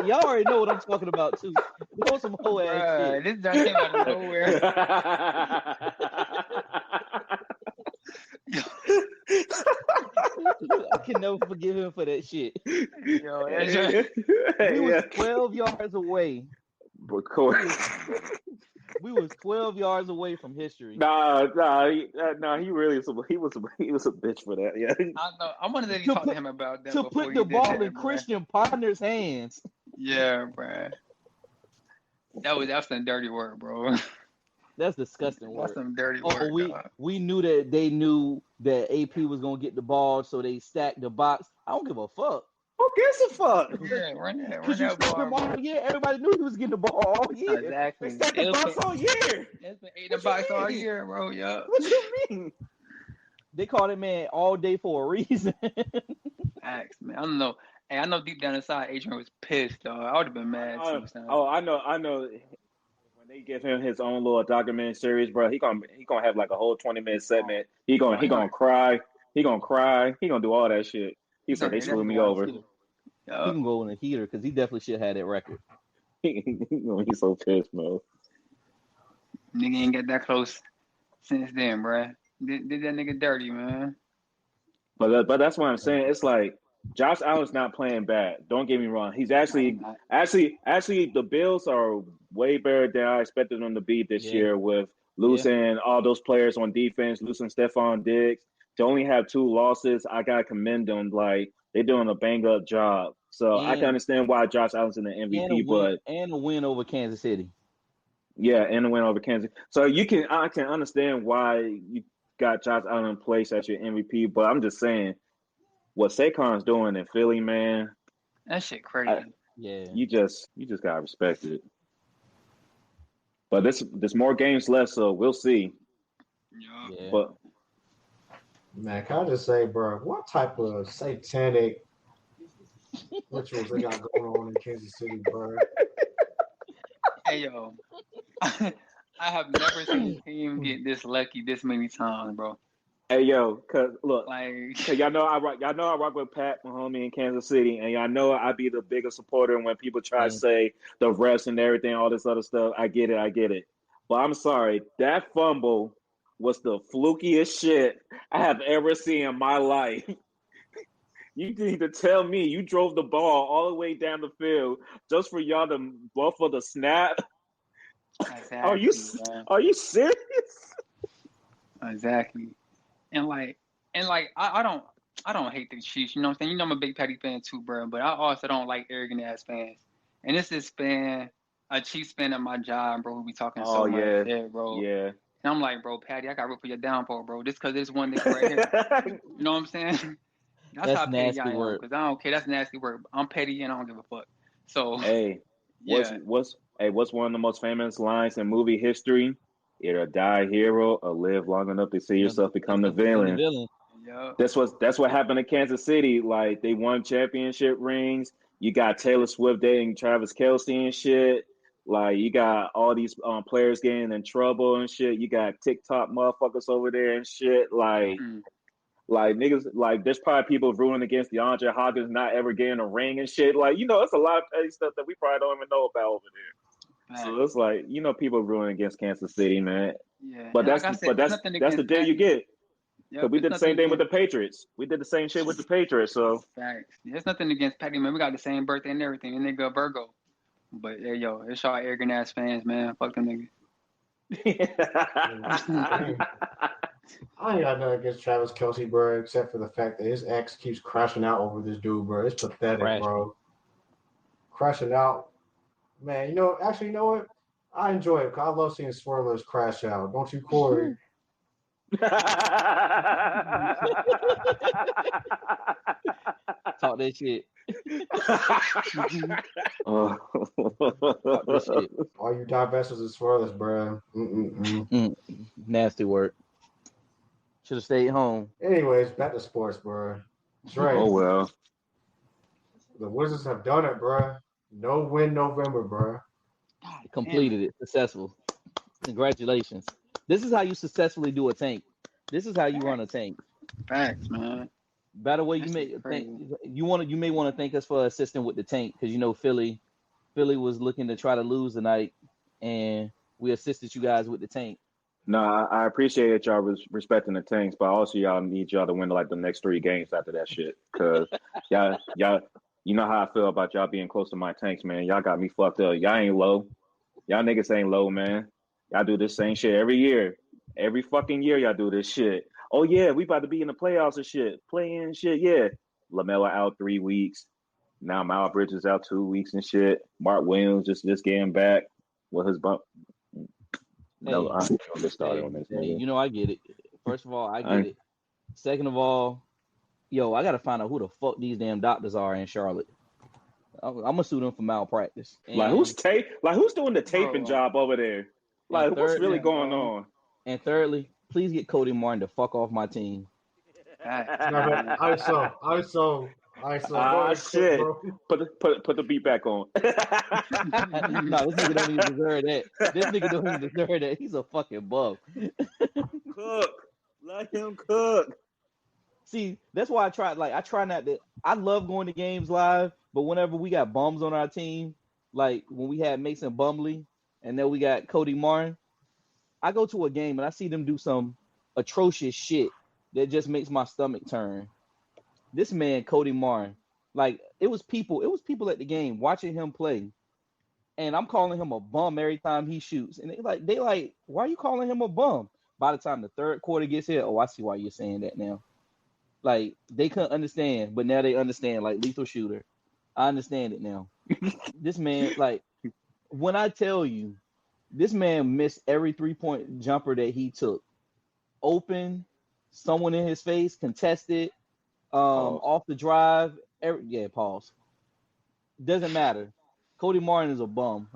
Y'all already know what I'm talking about too. There was some hoe ass shit. This junk came out of nowhere. I can never forgive him for that shit. Yo, we was 12 yards away. We was 12 yards away from history. Nah. He really was a bitch for that. Yeah. I know. I wanted to talk to him about that. To put the ball in Christian Partner's hands. Yeah, bro. That's some dirty work, bro. That's disgusting work. That's some dirty work. We knew that they knew that AP was gonna get the ball, so they stacked the box. I don't give a fuck. Who gives a fuck? Yeah, run Because you that snapped ball, him all bro. year. Everybody knew he was getting the ball all year. Exactly. They stacked the box all year. It's been 8 in the box all year, bro. Yup. What you mean? They called him man all day for a reason. Facts, man. I don't know. Hey, I know deep down inside, Adrian was pissed, dog. I would have been mad too, son. I know. When they give him his own little documentary series, bro, he gonna have like a whole 20-minute segment. He gonna cry. He gonna cry. He gonna do all that shit. He said they screwed me over. He can go in a heater because he definitely should have that record. He's so pissed, man. Nigga ain't get that close since then, bro. Did that nigga dirty, man. But that's what I'm saying. It's like Josh Allen's not playing bad. Don't get me wrong. He's actually the Bills are way better than I expected them to be this year with losing all those players on defense, losing Stephon Diggs. To only have 2 losses, I gotta commend them. Like they're doing a bang up job. So I can understand why Josh Allen's in the MVP, and a win over Kansas City. Yeah, and a win over Kansas. So I can understand why you got Josh Allen in place as your MVP, but I'm just saying what Saquon's doing in Philly, man. That shit crazy. You just gotta respect it. But there's more games left, so we'll see. Yeah. But man, can I just say, bro, what type of satanic rituals they got going on in Kansas City, bro? Hey, yo. I have never seen a team get this lucky this many times, bro. Hey, yo, cause look, like y'all know I rock with Pat, my homie in Kansas City, and y'all know I be the biggest supporter when people try to say the refs and everything, all this other stuff. I get it. But I'm sorry, that fumble was the flukiest shit I have ever seen in my life. You need to tell me you drove the ball all the way down the field just for y'all to blow for the snap. Exactly, are you serious? Exactly. And I don't hate the Chiefs, you know what I'm saying? You know I'm a big Patty fan too, bro, but I also don't like arrogant ass fans. And this is a Chiefs fan at my job, bro, who be talking so much shit, bro. Yeah. And I'm like, bro, Patty, I got root for your downfall, bro. Just because this one nigga right here. You know what I'm saying? That's how petty I am, because I don't care. That's nasty work. I'm petty and I don't give a fuck. So what's one of the most famous lines in movie history? Either die a hero or live long enough to see yourself become the villain. Yep. That's what happened in Kansas City. Like they won championship rings. You got Taylor Swift dating Travis Kelce and shit. Like you got all these players getting in trouble and shit. You got TikTok motherfuckers over there and shit. Like niggas, like there's probably people rooting against DeAndre Hopkins not ever getting a ring and shit. Like, it's a lot of petty stuff that we probably don't even know about over there. So it's like, people rooting against Kansas City, man. Yeah. But that's the deal you get. Because we did the same thing with the Patriots. We did the same shit with the Patriots. So facts. There's nothing against Patty, man. We got the same birthday and everything. And nigga Virgo. But yeah, yo, it's y'all arrogant ass fans, man. Fuck them niggas. I ain't got nothing against Travis Kelce, bro, except for the fact that his ex keeps crashing out over this dude, bro. It's pathetic, bro. Crashing out. Man, you know what? I enjoy it because I love seeing swirlers crash out. Don't you, Corey? Talk that shit. All you divestors and swirlers, bro. Nasty work. Should have stayed home. Anyways, back to sports, bro. Drake. Oh, well. The Wizards have done it, bro. No win November, bro. Completed it. Successful. Congratulations. This is how you successfully do a tank. This is how you run a tank. Facts, man. By the way, you may want to thank us for assisting with the tank because Philly was looking to try to lose tonight, and we assisted you guys with the tank. No, I appreciate y'all respecting the tanks, but also y'all need y'all to win like the next 3 games after that shit. Cause y'all, you know how I feel about y'all being close to my tanks, man. Y'all got me fucked up. Y'all ain't low. Y'all niggas ain't low, man. Y'all do this same shit every year. Every fucking year y'all do this shit. Oh yeah, we about to be in the playoffs and shit. Playing shit, yeah. LaMelo out 3 weeks. Now Miles Bridges out 2 weeks and shit. Mark Williams just getting back with his bump. No, I'm going to get started on this. I get it. First of all, I get it. Second of all, Yo, I gotta find out who the fuck these damn doctors are in Charlotte. I'm gonna sue them for malpractice. Like who's doing the taping job over there? Like what's really going on? And thirdly, please get Cody Martin to fuck off my team. I saw. Shit. Put the beat back on. No, this nigga don't even deserve that. This nigga don't even deserve that. He's a fucking bum. Cook. Let him cook. See, that's why I try not to. I love going to games live, but whenever we got bums on our team, like when we had Mason Bumley and then we got Cody Martin, I go to a game and I see them do some atrocious shit that just makes my stomach turn. This man, Cody Martin, like it was people at the game watching him play, and I'm calling him a bum every time he shoots. And they like, why are you calling him a bum? By the time the third quarter gets here, oh, I see why you're saying that now. Like they couldn't understand, but now they understand. Like lethal shooter, I understand it now. This man, like when I tell you, this man missed every 3-point jumper that he took. Open, someone in his face, contested, off the drive. Pause. Doesn't matter. Cody Martin is a bum.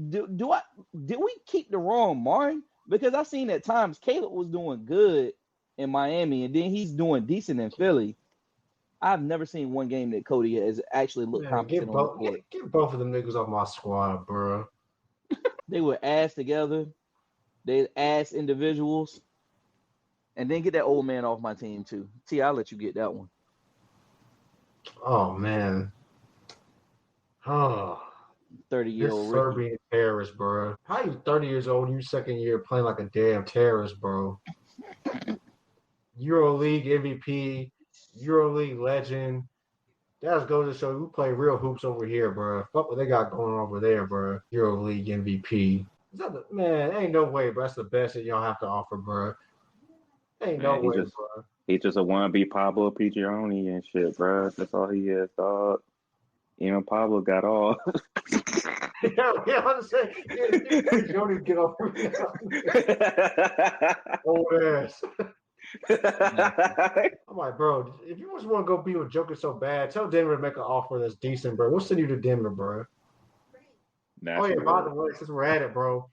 Did we keep the wrong Martin? Because I seen at times Caleb was doing good in Miami, and then he's doing decent in Philly. I've never seen one game that Cody has actually looked competent on the court. Get both of them niggas off my squad, bro. They were ass together. They ass individuals. And then get that old man off my team too. T, I'll let you get that one. Oh man. Oh. 30-year-old Serbian terrorist, bro. How you 30 years old? You second year playing like a damn terrorist, bro. EuroLeague MVP, EuroLeague legend. That goes to show you we play real hoops over here, bro. Fuck what they got going on over there, bro. EuroLeague MVP. Man, ain't no way, bro. That's the best that y'all have to offer, bro. Ain't no way, bro. He's just a wannabe Pablo Pigioni and shit, bro. That's all he is, dog. Even Pablo got off. Yeah, I'm saying. Pigioni get off. Old ass. I'm like, bro, if you just want to go be with Joker so bad, tell Denver to make an offer that's decent, bro. We'll send you to Denver, bro. Oh, yeah, by the way, since we're at it, bro,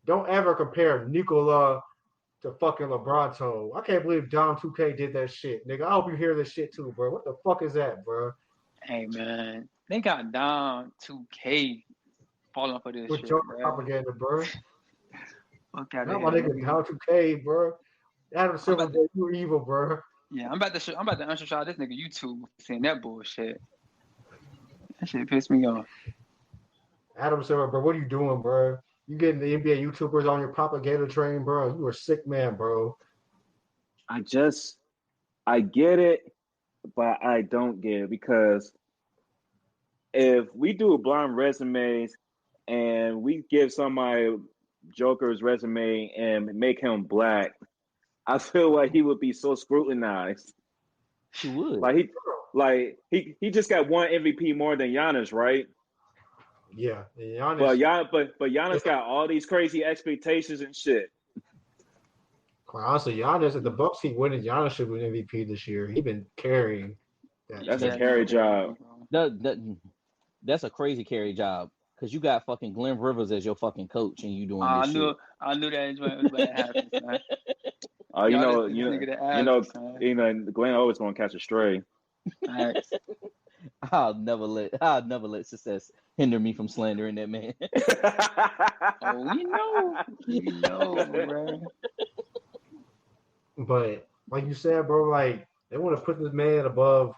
don't ever compare Nikola to fucking LeBronto. I can't believe Dom 2K did that shit, nigga. I hope you hear this shit too, bro. What the fuck is that, bro? Hey, man. They got Dom 2K falling for this shit, Joker bro. propaganda, bro. Fuck out Not of my here. nigga Dom 2K, bro. Adam Silver, you evil, bro. Yeah, I'm about to unsubscribe this nigga YouTube saying that bullshit. That shit pissed me off. Adam Silver, bro, what are you doing, bro? You getting the NBA YouTubers on your propaganda train, bro? You a sick man, bro. I get it, but I don't get it because if we do blind resumes and we give somebody Joker's resume and make him black, I feel like he would be so scrutinized. He would. He just got one MVP more than Giannis, right? Yeah, Giannis. But Giannis got all these crazy expectations and shit. Quite honestly, Giannis, if the Bucks keep winning, Giannis should win MVP this year. He's been carrying that. That's a carry job. That's a crazy carry job because you got fucking Glenn Rivers as your fucking coach and you doing this shit. I knew that was about to happen, man. Glenn always gonna catch a stray. Right. I'll never let success hinder me from slandering that man. We know, bro. But like you said, bro, like they want to put this man above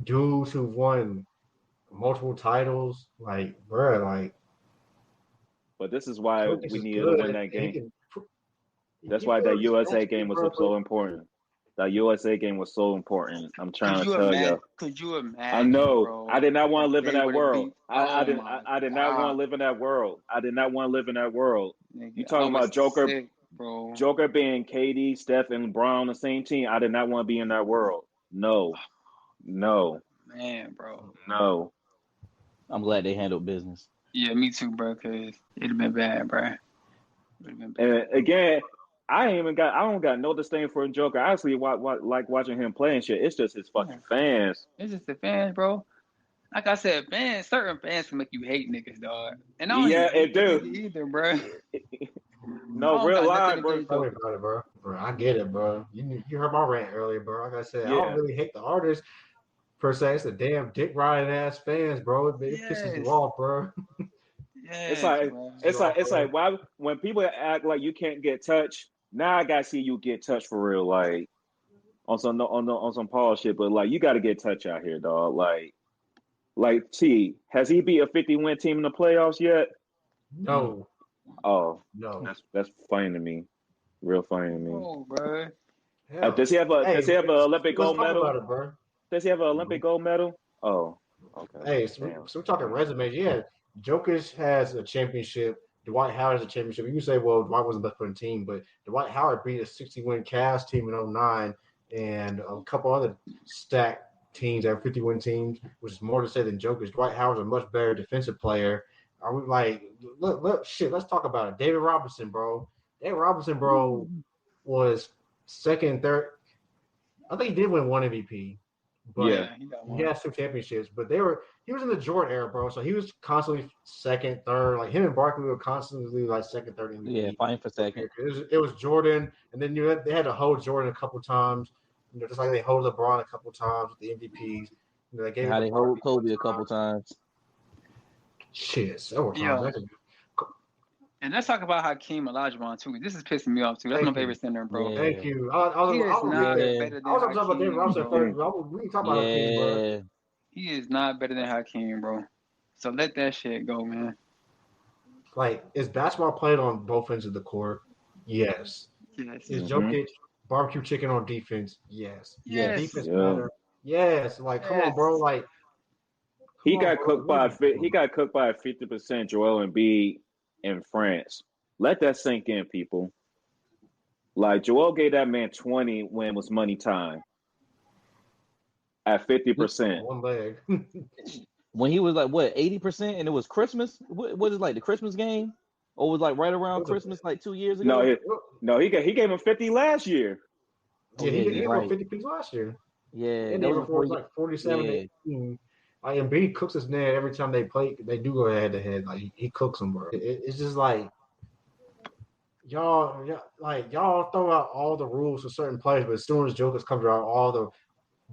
dudes who won multiple titles, like, bro, like. But this is why we needed to win that game. That's why that USA game was so important. That USA game was so important. I'm trying to tell you. Could you imagine? I know. Bro, I did not want to live in that world. I did not want to God. live in that world. I did not want to live in that world. Nigga, You talking about Joker? Sick, bro. Joker being KD, Steph, and Brown on the same team. I did not want to be in that world. No. Man, bro. No. I'm glad they handled business. Yeah, me too, bro. Cause it'd have been bad, bro. And again, I don't got no disdain for Joker. I actually like watching him play and shit. It's just his fucking fans. It's just the fans, bro. Like I said, certain fans can make you hate niggas, dog. And I don't Yeah, even hate it the do. nigga either, bro. No, real live, bro. Tell me about it, bro. I get it, bro. You heard my rant earlier, bro. Like I said, I don't really hate the artist per se. It's the damn Dick Ryan ass fans, bro. It pisses you off, bro. It's like why when people act like you can't get touched, now I gotta see you get touched for real, like on some Paul shit. But like you got to get touched out here, dog. Like T, has he beat a 50-win team in the playoffs yet? No. Oh no, that's funny to me. Real funny to me. Oh, bro. Does he have an Olympic gold medal? About it, bro. Does he have an Olympic gold medal? Oh, okay. Hey, so we're talking resumes. Yeah, Jokic has a championship. Dwight Howard has a championship. You can say, well, Dwight wasn't the best player on the team, but Dwight Howard beat a 60-win Cavs team in 2009 and a couple other stacked teams that are 50-win teams, which is more to say than Jokic. Dwight Howard's a much better defensive player. Are we like, look, shit, let's talk about it. David Robinson, bro. David Robinson, bro, was second, third. I think he did win one MVP. But he had 2 championships, but he was in the Jordan era, bro. So he was constantly second, third. Like him and Barkley were constantly like second, third MVP. Yeah, fighting for second. It was Jordan, and then they had to hold Jordan a couple times. Just like they hold LeBron a couple times with the MVPs. They hold Kobe a couple times. Shit, several times. And let's talk about Hakeem Olajuwon too. This is pissing me off too. That's my favorite center, bro. Yeah. Thank you. I was talking about David Robinson first, bro. We can talk about Hakeem, bro. He is not better than Hakeem, bro. So let that shit go, man. Like, is basketball played on both ends of the court? Yes. Is Jokic barbecue chicken on defense? Yes. Defense matter. Yes. Like, come on, bro. Like, he got cooked by a 50% Joel Embiid in France. Let that sink in, people. Like Joel gave that man 20 when it was money time. At 50%. One leg. When he was like 80%, and it was Christmas. What is like the Christmas game, or was like right around Christmas, like 2 years ago? No, he gave him 50 last year. Yeah, he gave him 50 picks last year. Yeah, and they were like 47-18. Like Embiid cooks his net every time they play. They do go head to head. Like he cooks them, bro. It's just like y'all throw out all the rules for certain players, but as soon as Jokic comes around, all the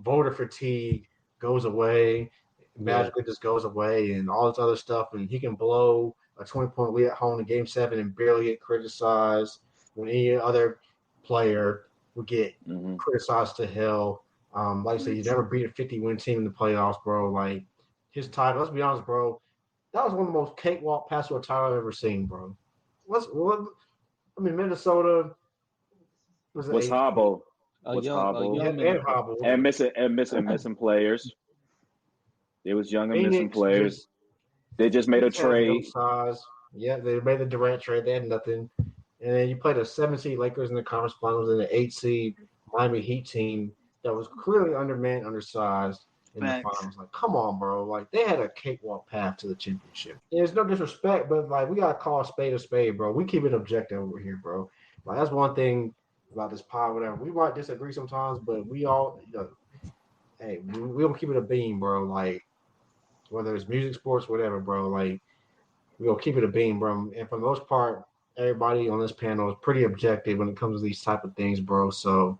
voter fatigue goes away. Magically just goes away, and all this other stuff. And he can blow a 20-point lead at home in Game 7 and barely get criticized when any other player would get criticized to hell. Like I said, he's never beat a 50-win team in the playoffs, bro. Like, his title, let's be honest, bro, that was one of the most cakewalk pass to a title I've ever seen, bro. Minnesota was hobble. And missing players. It was young and missing players. They just made a trade. Yeah, they made the Durant trade. They had nothing. And then you played a 7-seed Lakers in the conference finals and an 8-seed Miami Heat team that was clearly undermanned, undersized in the finals. Like, come on, bro. Like, they had a cakewalk path to the championship. And it's no disrespect, but, like, we got to call a spade, bro. We keep it objective over here, bro. Like, that's one thing about this pod, whatever. We might disagree sometimes, but we all, hey, we don't keep it a beam, bro. Like, whether it's music, sports, whatever, bro. Like, we gonna keep it a beam, bro. And for the most part, everybody on this panel is pretty objective when it comes to these type of things, bro. So,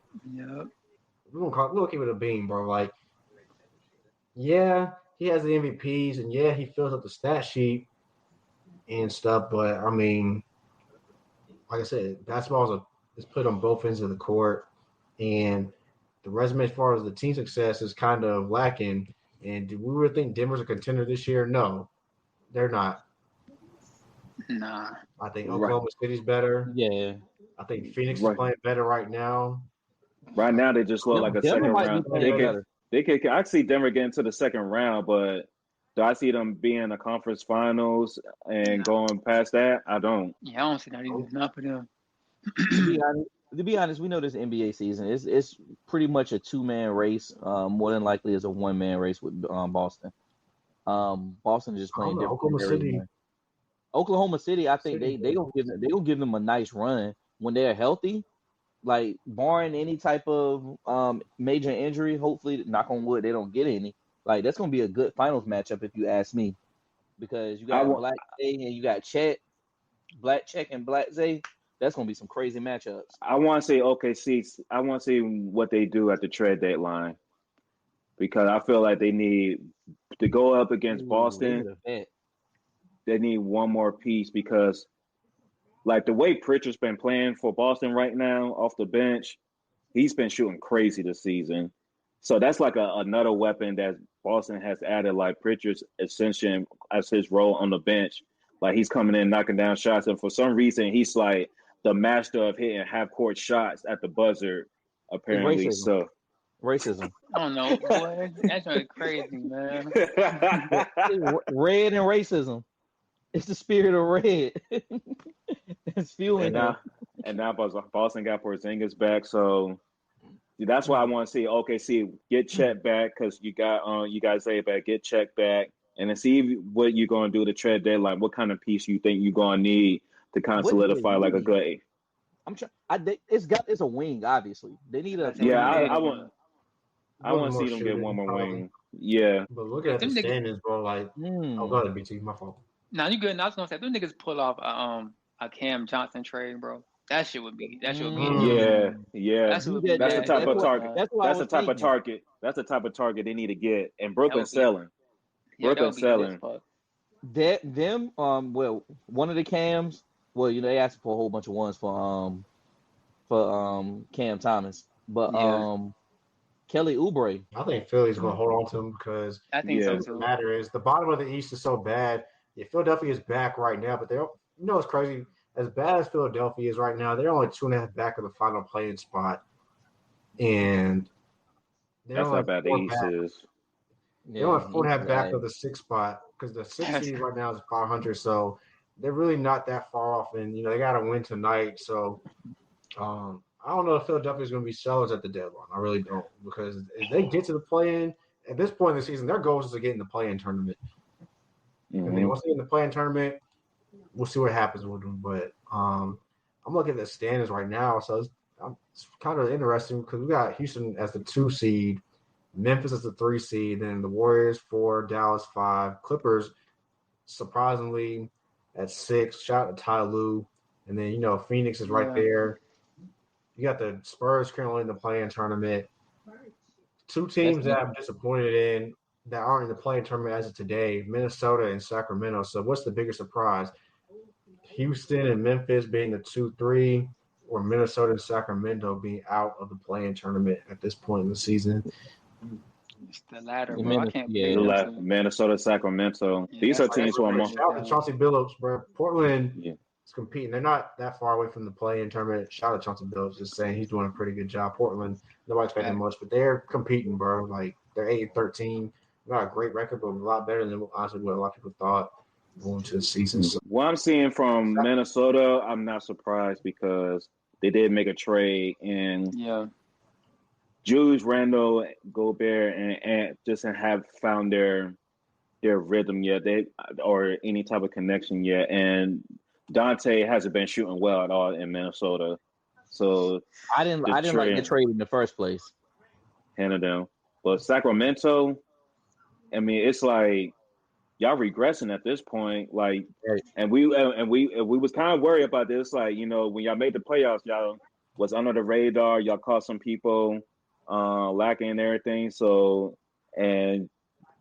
we're gonna keep it a beam, bro. Like, yeah, he has the MVPs, and yeah, he fills up the stat sheet and stuff. But I mean, like I said, basketball is put on both ends of the court, and the resume as far as the team success is kind of lacking. And do we really think Denver's a contender this year? No, they're not. Nah. I think Oklahoma City's better. Yeah. I think Phoenix is playing better right now. Right now, they just look like a second round. I see Denver getting to the second round, but do I see them being in the conference finals and going past that? I don't. Yeah, I don't see that either. Not for them. To be honest, we know this NBA season. It's pretty much a 2-man race. More than likely, it's a 1-man race with Boston. Boston is just playing different. Oklahoma City, I think they gonna give them a nice run. when they're healthy, like barring any type of major injury, hopefully, knock on wood, they don't get any. Like that's gonna be a good finals matchup if you ask me, because you got Black Zay and you got Chet, Black Check and Black Zay. That's gonna be some crazy matchups. I want to say OKC. I want to see what they do at the trade deadline, because I feel like they need to go up against Boston. They need one more piece, because like the way Pritchard's been playing for Boston right now off the bench, he's been shooting crazy this season. So that's like another weapon that Boston has added, like Pritchard's ascension as his role on the bench. Like he's coming in, knocking down shots. And for some reason, he's like the master of hitting half-court shots at the buzzer, apparently. Racism. I don't know, boy. That's really crazy, man. Red and racism. It's the spirit of red. It's fueling now Boston got Porzingis back, so that's why I want to see OKC get Chet back, because you guys say back, get Chet back, and then see what you're going to do to trade deadline. What kind of piece you think you're going to need to kind of solidify like a good. It's a wing, obviously. They need a. Yeah, I want to see them get one more wing. Yeah, but look at the standings, bro. Like, I'll go ahead, BT. My fault. Nah, you good. And I was gonna say, them niggas pull off a Cam Johnson trade, bro. That shit would be. Yeah. That's the type of target. That's the type of target. That's the type of target they need to get. And Brooklyn's selling. Brooklyn's selling. Well, one of the Cams. Well, they asked for a whole bunch of ones for Cam Thomas, but Kelly Oubre. I think Philly's gonna hold on to him, because I think so too. The matter is the bottom of the East is so bad. Yeah, Philadelphia is back right now, but they're it's crazy. As bad as Philadelphia is right now, they're only 2.5 back of the final playing spot, and that's how bad the East is. They're only 4.5 back of the 6th spot, because the 6th seed right now is 500. So they're really not that far off, and they got to win tonight. So I don't know if Philadelphia is going to be sellers at the deadline. I really don't, because if they get to the play-in at this point in the season, their goal is to get in the play-in tournament. Mm-hmm. And then once they get in the play-in tournament, we'll see what happens with them. But I'm looking at the standings right now, so it's kind of interesting, because we got Houston as the 2 seed, Memphis as the 3 seed, then the Warriors 4, Dallas 5, Clippers surprisingly at 6. Shout out to Ty Lue, and then Phoenix is right there. You got the Spurs currently in the play-in tournament. 2 teams that I'm disappointed in that aren't in the play-in tournament as of today, Minnesota and Sacramento. So what's the bigger surprise? Houston and Memphis being the 2-3, or Minnesota and Sacramento being out of the play-in tournament at this point in the season? It's the latter, bro. I can't Minnesota, Sacramento. Yeah, these are teams who are more. Shout out to Chauncey Billups, bro. Portland is competing. They're not that far away from the play-in tournament. Shout out to Chauncey Billups, just saying he's doing a pretty good job. Portland, nobody expecting much, but they're competing, bro. Like, they're 8-13. Got a great record, but a lot better than honestly what a lot of people thought going to the season. So, what I'm seeing from Minnesota, I'm not surprised, because they did make a trade, and Julius Randle, Gobert, and just have found their rhythm yet, or any type of connection yet, and Dante hasn't been shooting well at all in Minnesota. So I didn't like the trade in the first place. Handed them, but Sacramento, I mean, it's like y'all regressing at this point. Like, and we was kind of worried about this. Like, when y'all made the playoffs, y'all was under the radar. Y'all caught some people lacking and everything. So, and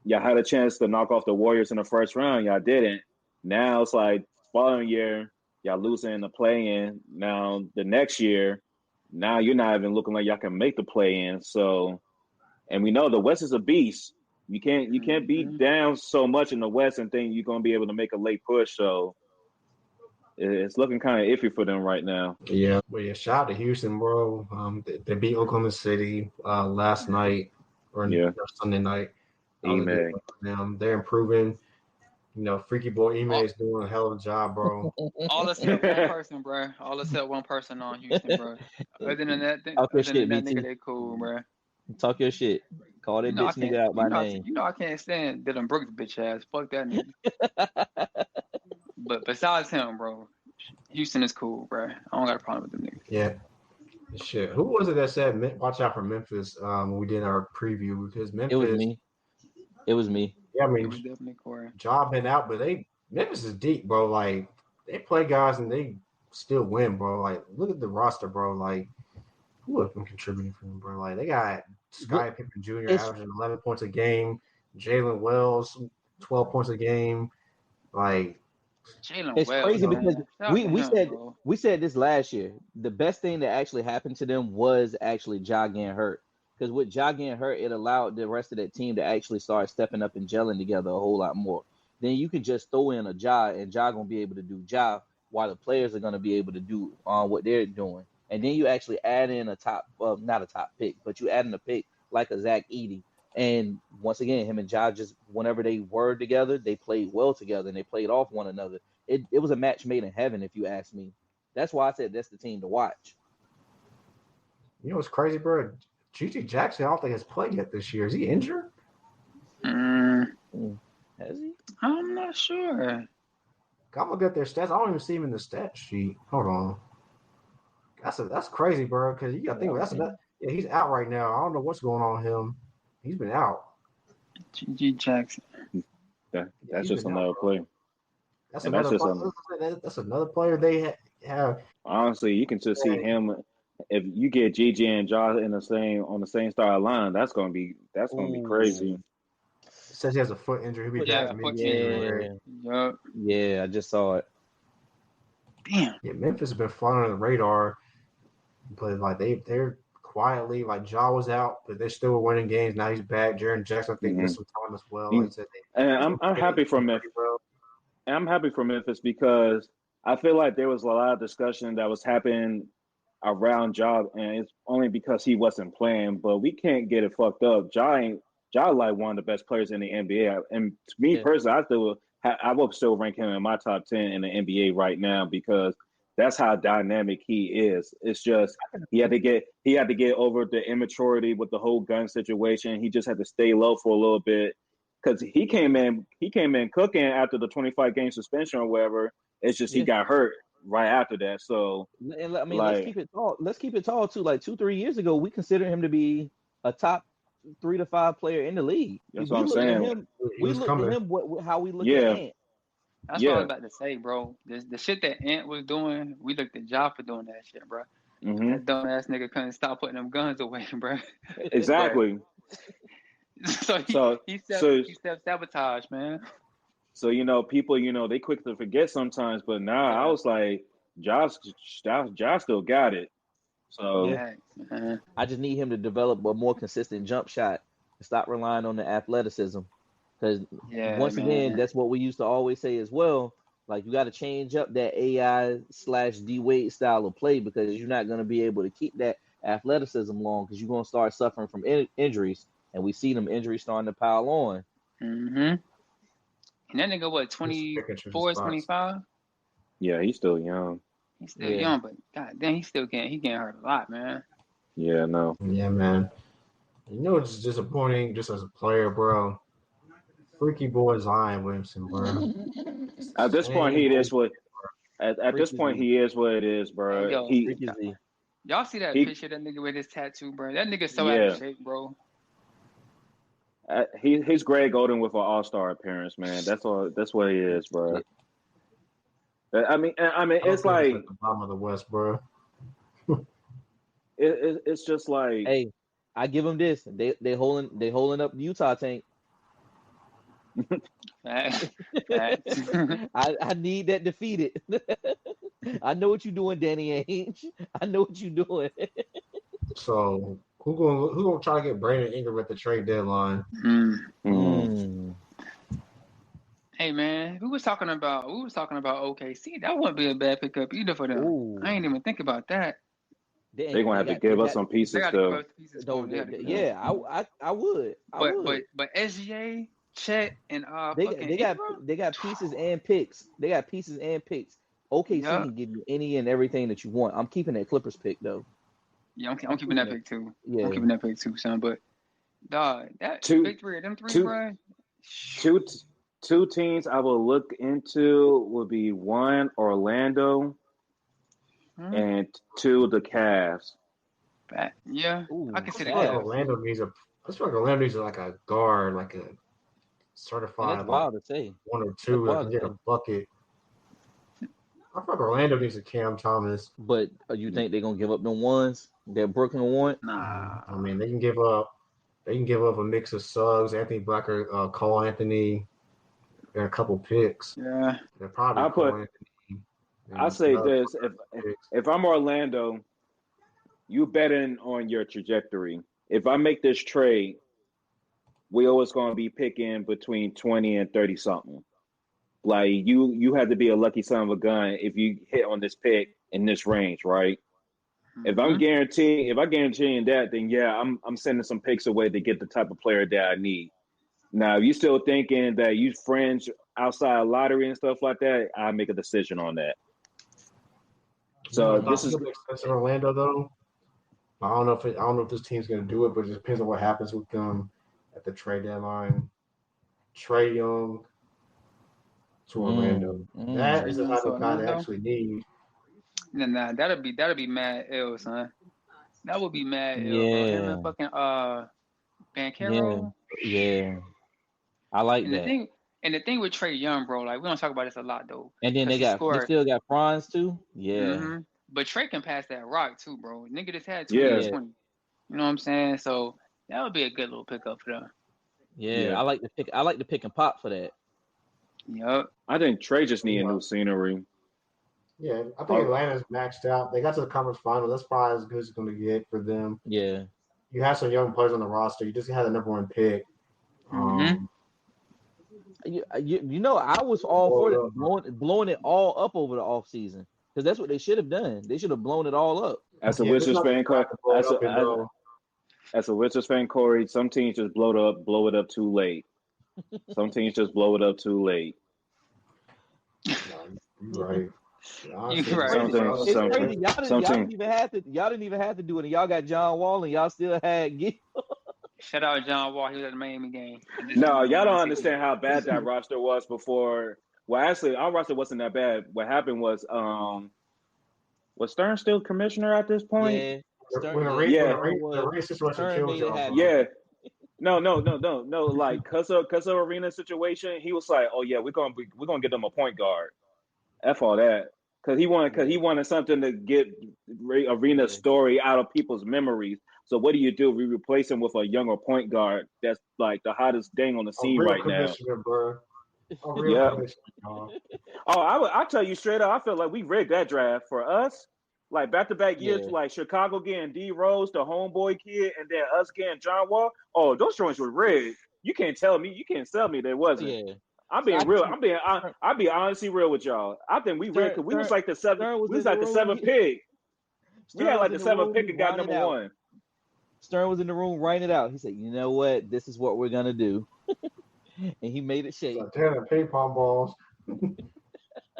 y'all had a chance to knock off the Warriors in the first round. Y'all didn't. Now it's like following year, y'all losing in the play-in. Now the next year, now you're not even looking like y'all can make the play-in. So, and we know the West is a beast. You can't be down so much in the West and think you're gonna be able to make a late push. So it's looking kind of iffy for them right now. Yeah, well, shout out to Houston, bro. They beat Oklahoma City last night or Sunday night. They're improving. Freaky boy Ime is doing a hell of a job, bro. All except one person, bro. All except one person on Houston, bro. Other than that, nigga, they cool, bro. Talk your shit. Call that bitch nigga out by name. I can't stand Dylan Brooks bitch ass. Fuck that nigga. But besides him, bro, Houston is cool, bro. I don't got a problem with them niggas. Yeah. Shit. Who was it that said watch out for Memphis when we did our preview? Because Memphis. It was me. Yeah, I mean, It was definitely Corey. Job been out, but Memphis is deep, bro. Like they play guys and they still win, bro. Like look at the roster, bro. Like who have been contributing for them, bro? Like they got Sky Pippen Jr. averaging 11 points a game, Jalen Wells 12 points a game. Like it's crazy because we said this last year. The best thing that actually happened to them was actually Ja getting hurt. Because with Ja getting hurt, it allowed the rest of that team to actually start stepping up and gelling together a whole lot more. Then you can just throw in a Ja, and Ja gonna be able to do Ja, while the players are gonna be able to do what they're doing. And then you actually add in not a top pick, but you add in a pick like a Zach Edey. And once again, him and Ja just whenever they were together, they played well together and they played off one another. It was a match made in heaven, if you ask me. That's why I said that's the team to watch. You know what's crazy, bro? G.G. Jackson, I don't think has played yet this year. Is he injured? Has he? I'm not sure. I'm looking at their stats. I don't even see him in the stat sheet. Hold on. That's crazy, bro. Because you got to think he's out right now. I don't know what's going on with him. He's been out. G.G. Jackson. That's just another player. That's another player they have. Honestly, you can just see him. If you get GG and Ja on the same style line, that's gonna be crazy. It says he has a foot injury. He'll be back mid-January. Yeah, I just saw it. Damn. Yeah, Memphis has been flying on the radar, but like they're quietly like Ja was out, but they're still winning games. Now he's back. Jaren Jackson, I think, missed some time as well. Like and I'm happy for Memphis. I'm happy for Memphis because I feel like there was a lot of discussion that was happening around Ja, and it's only because he wasn't playing. But we can't get it fucked up. Ja like one of the best players in the NBA, and to me personally, I will still rank him in my top 10 in the NBA right now because that's how dynamic he is. It's just he had to get over the immaturity with the whole gun situation. He just had to stay low for a little bit because he came in cooking after the 25-game suspension or whatever. It's just he got hurt right after that. So and I mean, let's keep it tall. Let's keep it tall too. Like 2-3 years ago, we considered him to be a top 3 to 5 player in the league. That's what I'm saying. We looked at him how we looked at Ant. That's what I was about to say, bro. The shit that Ant was doing, we looked at Ja for doing that shit, bro. Mm-hmm. That dumbass nigga couldn't stop putting them guns away, bro. Exactly. he self-sabotage, man. So, people, they quick to forget sometimes, but now I was like, Ja still got it. So I just need him to develop a more consistent jump shot and stop relying on the athleticism. Because once again, that's what we used to always say as well. Like, you got to change up that AI/D Wade style of play because you're not going to be able to keep that athleticism long because you're going to start suffering from injuries. And we see them injuries starting to pile on. Mm-hmm. And that nigga, what, 24, 25? Yeah, he's still young. He's still young, but goddamn, he getting hurt a lot, man. Yeah, no. Yeah, man. You know it's disappointing just as a player, bro. Freaky boy Zion Williamson, bro. At this point, he is what. At this point, he is what it is, bro. Y'all see that picture of that nigga with his tattoo, bro? That nigga so out of shape, bro. He's Greg Oden with an all-star appearance, man. That's all. That's what he is, bro. I mean, it's like the bottom of the West, bro. It's just like, hey, I give them this. They holding up the Utah tank. I need that defeated. I know what you're doing, Danny Ainge. I know what you're doing. So who gonna try to get Brandon Ingram at the trade deadline? Hey man, we was talking about OKC. That wouldn't be a bad pickup either for them. Ooh. I ain't even think about that. They're gonna have to give us some pieces though. I would. But SGA, Chet, and they got pieces and picks. They got pieces and picks. OKC can give you any and everything that you want. I'm keeping that Clippers pick though. Yeah, I'm keeping that pick too. Yeah, I'm keeping that pick too, son. But dog, that big three of them three, bro. Two teams I will look into would be one, Orlando, and 2 the Cavs. Yeah, Ooh, I can see the I feel like Cavs. Orlando needs like a guard, like a And certified that's like wild to say. 1 or That's 2 that wild can to get a say. bucket. I feel like Orlando needs a Cam Thomas. But you think they're gonna give up them ones that Brooklyn want? Nah. I mean, they can give up a mix of Suggs, Anthony Blacker, Cole Anthony, and a couple picks. Yeah. They're probably I Cole put. Anthony. I And say another this: picks. if I'm Orlando, you betting on your trajectory. If I make this trade, we always going to be picking between 20 and 30 something. Like you have to be a lucky son of a gun if you hit on this pick in this range, right? If I guaranteeing that, then yeah, I'm sending some picks away to get the type of player that I need. Now, if you still thinking that you fringe outside lottery and stuff like that, I make a decision on that. So this is expensive Orlando though. I don't know if this team's gonna do it, but it just depends on what happens with them at the trade deadline. Trae Young to Orlando. That is the type of guy they actually need. Nah, that'd be mad ill, son. That would be mad ill, bro. Him and Yeah, fucking Banchero. yeah. I like And that. the thing with Trae Young, bro, like we don't talk about this a lot though. And then they still got Franz too. Yeah. But Trae can pass that rock too, bro. Nigga just had 20 20. You know what I'm saying? So that would be a good little pickup for them. Yeah. I like the pick and pop for that. Yep. I think Trae just need a new scenery. Yeah, I think Atlanta's maxed out. They got to the conference final. That's probably as good as it's going to get for them. Yeah. You have some young players on the roster. You just had the number 1 pick. You know, I was all for it, blowing it all up over the offseason because that's what they should have done. They should have blown it all up. As a Wizards fan, Corey, some teams just blow it up too late. Some teams just blow it up too late. You're right. You're right. It's crazy. Y'all didn't even have to do it. And y'all got John Wall, and y'all still had Gill. Shout out John Wall. He was at the Miami game. No, y'all don't understand how bad that roster was before. Well, actually, our roster wasn't that bad. What happened was Stern still commissioner at this point? Yeah. The race situation killed y'all. Yeah. No. Like, cause of arena situation, he was like, "Oh yeah, we're gonna get them a point guard." F all that, because he wanted something to get arena story out of people's memories. So what do? We replace him with a younger point guard that's like the hottest thing on the scene right now. Bro. I'll tell you straight up, I feel like we rigged that draft for us. Like back-to-back years, like Chicago getting D Rose, the homeboy kid, and then us getting John Wall. Oh, those joints were rigged. You can't sell me that wasn't. Yeah. I'm being real. I'll be honestly real with y'all. I think we rigged because we was like the 7th. We was like the 7th pick. We had like the 7th pick and got number 1. Stern was in the room writing it out. He said, "You know what? This is what we're gonna do," and he made it shake. Ping pong balls.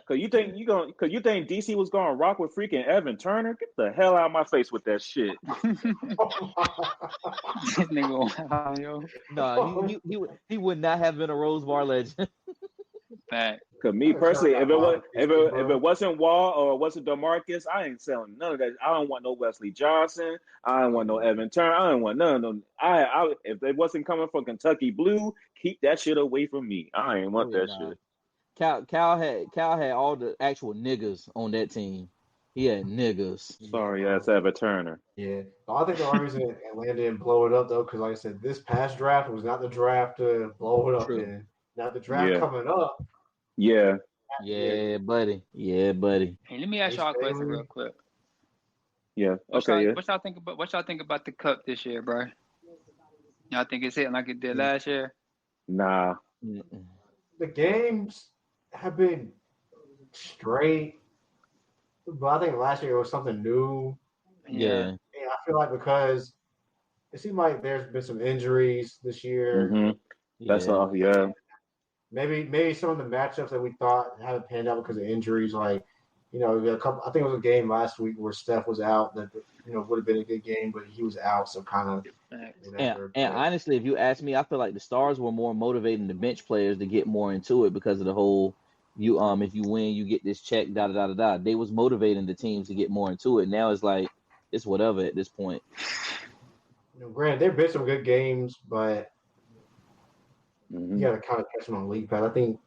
Cause you think DC was gonna rock with freaking Evan Turner? Get the hell out of my face with that shit. No, he would not have been a Rose Bar legend. Cause me personally, if it wasn't Wall or it wasn't DeMarcus, I ain't selling none of that. I don't want no Wesley Johnson. I don't want no Evan Turner. I don't want none of them. If it wasn't coming from Kentucky Blue, keep that shit away from me. I ain't want that shit. Cal had all the actual niggas on that team. He had niggas. Sorry, that's Evan Turner. Yeah, I think the only reason Atlanta didn't blow it up though, because like I said, this past draft was not the draft to blow it up in. Now the draft coming up. Yeah. Yeah, buddy. Yeah, buddy. Hey, let me ask y'all a question real quick. Yeah. What y'all think about the cup this year, bro? Y'all think it's hitting like it did last year? Nah. The games have been straight, but I think last year it was something new. Yeah. And I feel like because it seemed like there's been some injuries this year. Mm-hmm. That's all. Yeah. Maybe some of the matchups that we thought haven't panned out because of injuries. Like, a couple. I think it was a game last week where Steph was out. That would have been a good game, but he was out. So kind of. And honestly, if you ask me, I feel like the Stars were more motivating the bench players to get more into it because of the whole you if you win, you get this check, da da da da da. They was motivating the team to get more into it. Now it's like it's whatever at this point. Granted, there've been some good games, but you got to kind of catch them on league pass. I think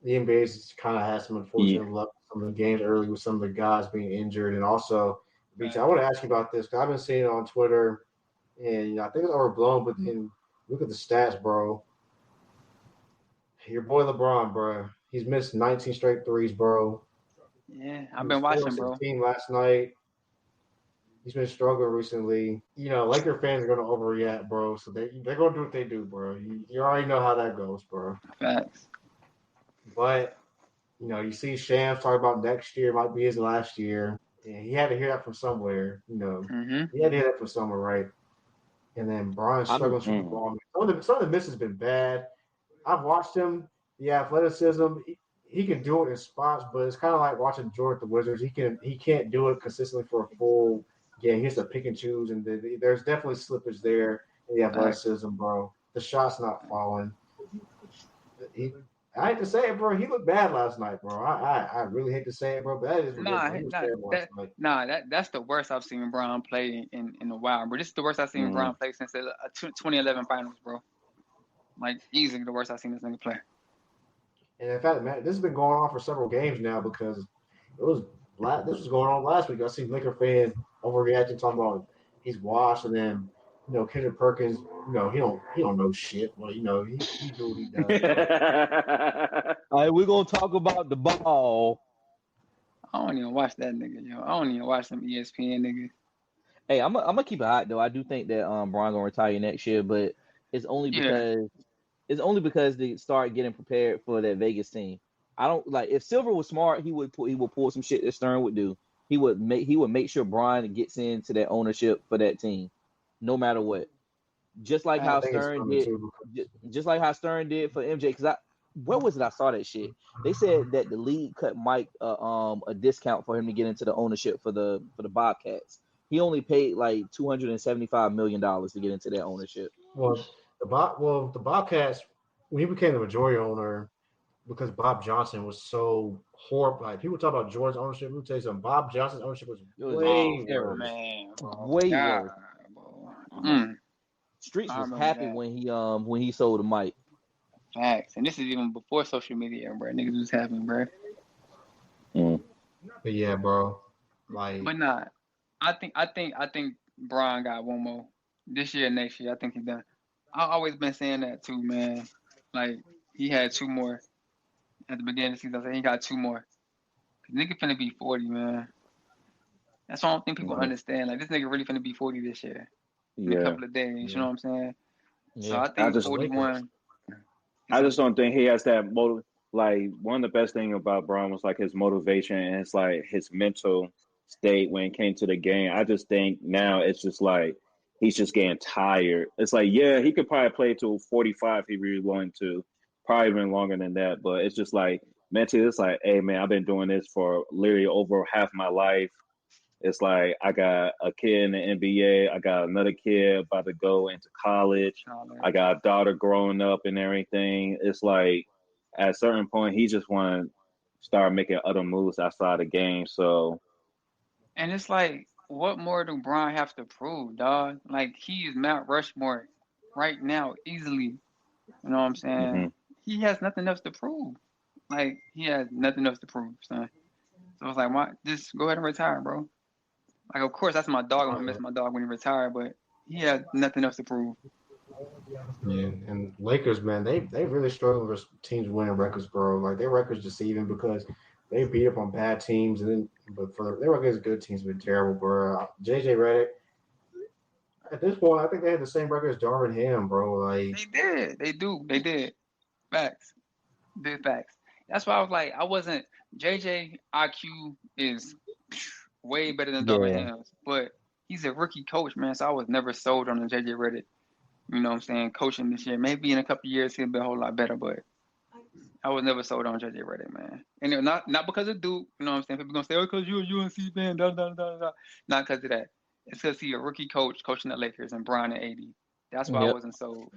the NBA's kind of had some unfortunate luck with some of the games early with some of the guys being injured, and also, I want to ask you about this because I've been seeing it on Twitter, and I think it's overblown. But then look at the stats, bro. Your boy LeBron, bro. He's missed 19 straight threes, bro. Yeah, I've been watching, bro. Last night. He's been struggling recently. Laker fans are going to overreact, bro. So they're going to do what they do, bro. You already know how that goes, bro. Facts. But, you see Shams talk about next year might be his last year. And he had to hear that from somewhere. He had to hear that from somewhere, right? And then Brian's struggling with the ball. Some of the misses have been bad. I've watched him. The athleticism, he can do it in spots, but it's kind of like watching Jordan the Wizards. He can't do it consistently for a full game. He has to pick and choose, and there's definitely slippage there in the athleticism, bro. The shot's not falling. I hate to say it, bro. He looked bad last night, bro. I really hate to say it, bro, but that is that's the worst I've seen Bron play in a while, bro. This is the worst I've seen Bron play since the 2011 finals, bro. Like, easily the worst I've seen this nigga play. And in fact, man, this has been going on for several games now because this was going on last week. I see Laker fans overreacting, talking about he's washed, and then Kendrick Perkins, he don't know shit. Well, he do what he does. All right, we're gonna talk about the ball. I don't even watch that nigga, yo. I don't even watch them ESPN niggas. Hey, I'm gonna keep it hot though. I do think that Bron gonna retire next year, but it's only because they start getting prepared for that Vegas team. I don't like if Silver was smart, he would pull some shit that Stern would do. He would make sure Bron gets into that ownership for that team, no matter what. Just like how Stern did for MJ. Because where was it? I saw that shit. They said that the league cut Mike a discount for him to get into the ownership for the Bobcats. He only paid like $275 million to get into that ownership. Well, the Bobcats, when he became the majority owner, because Bob Johnson was so horrible. Like, people talk about George's ownership. Let me tell you something. Bob Johnson's ownership was way worse. Man, bro. Way worse. Streets was happy when he sold to Mike. Facts. And this is even before social media, bro. Niggas was happy, bro. But yeah, bro. Like, but nah. I think Bron got one more this year, next year. I think he's done. I've always been saying that too, man. Like, he had two more at the beginning of the season. I said he got two more. Nigga finna be 40, man. That's what I don't think people understand. Like, this nigga really finna be 40 this year. In a couple of days. You know what I'm saying? Yeah. So I think 41. I just don't think he has that motive. Like, one of the best things about Bron was like his motivation and it's like his mental state when it came to the game. I just think now it's just like he's just getting tired. It's like, yeah, he could probably play till 45 if he really wanted to, probably even longer than that. But it's just like mentally, it's like, hey man, I've been doing this for literally over half my life. It's like I got a kid in the NBA, I got another kid about to go into college, I got a daughter growing up and everything. It's like at a certain point, he just want to start making other moves outside the game. So. And it's like, what more do Bron have to prove, dog? Like, he is Mount Rushmore right now, easily. You know what I'm saying? He has nothing else to prove. Like, he has nothing else to prove, son. So it's like, why? Just go ahead and retire, bro. Like, of course, that's my dog. I'm going to miss my dog when he retires, but he has nothing else to prove. Yeah, and Lakers, man, they really struggle with teams winning records, bro. Like, their records deceiving because they beat up on bad teams, but for their records, good teams have been terrible, bro. JJ Redick, at this point, I think they had the same record as Darvin Ham, bro. Like, they did. They did. Facts. Big facts. That's why I was like, JJ IQ is way better than Darvin Ham's, but he's a rookie coach, man. So I was never sold on the JJ Redick. You know what I'm saying? Coaching this year. Maybe in a couple of years he'll be a whole lot better, but I was never sold on JJ Redick, man. And not because of Duke, you know what I'm saying? People gonna say, oh, because you're a UNC fan, da da da da. Not because of that. It's because he's a rookie coach coaching the Lakers and Bron and AD. That's why I wasn't sold.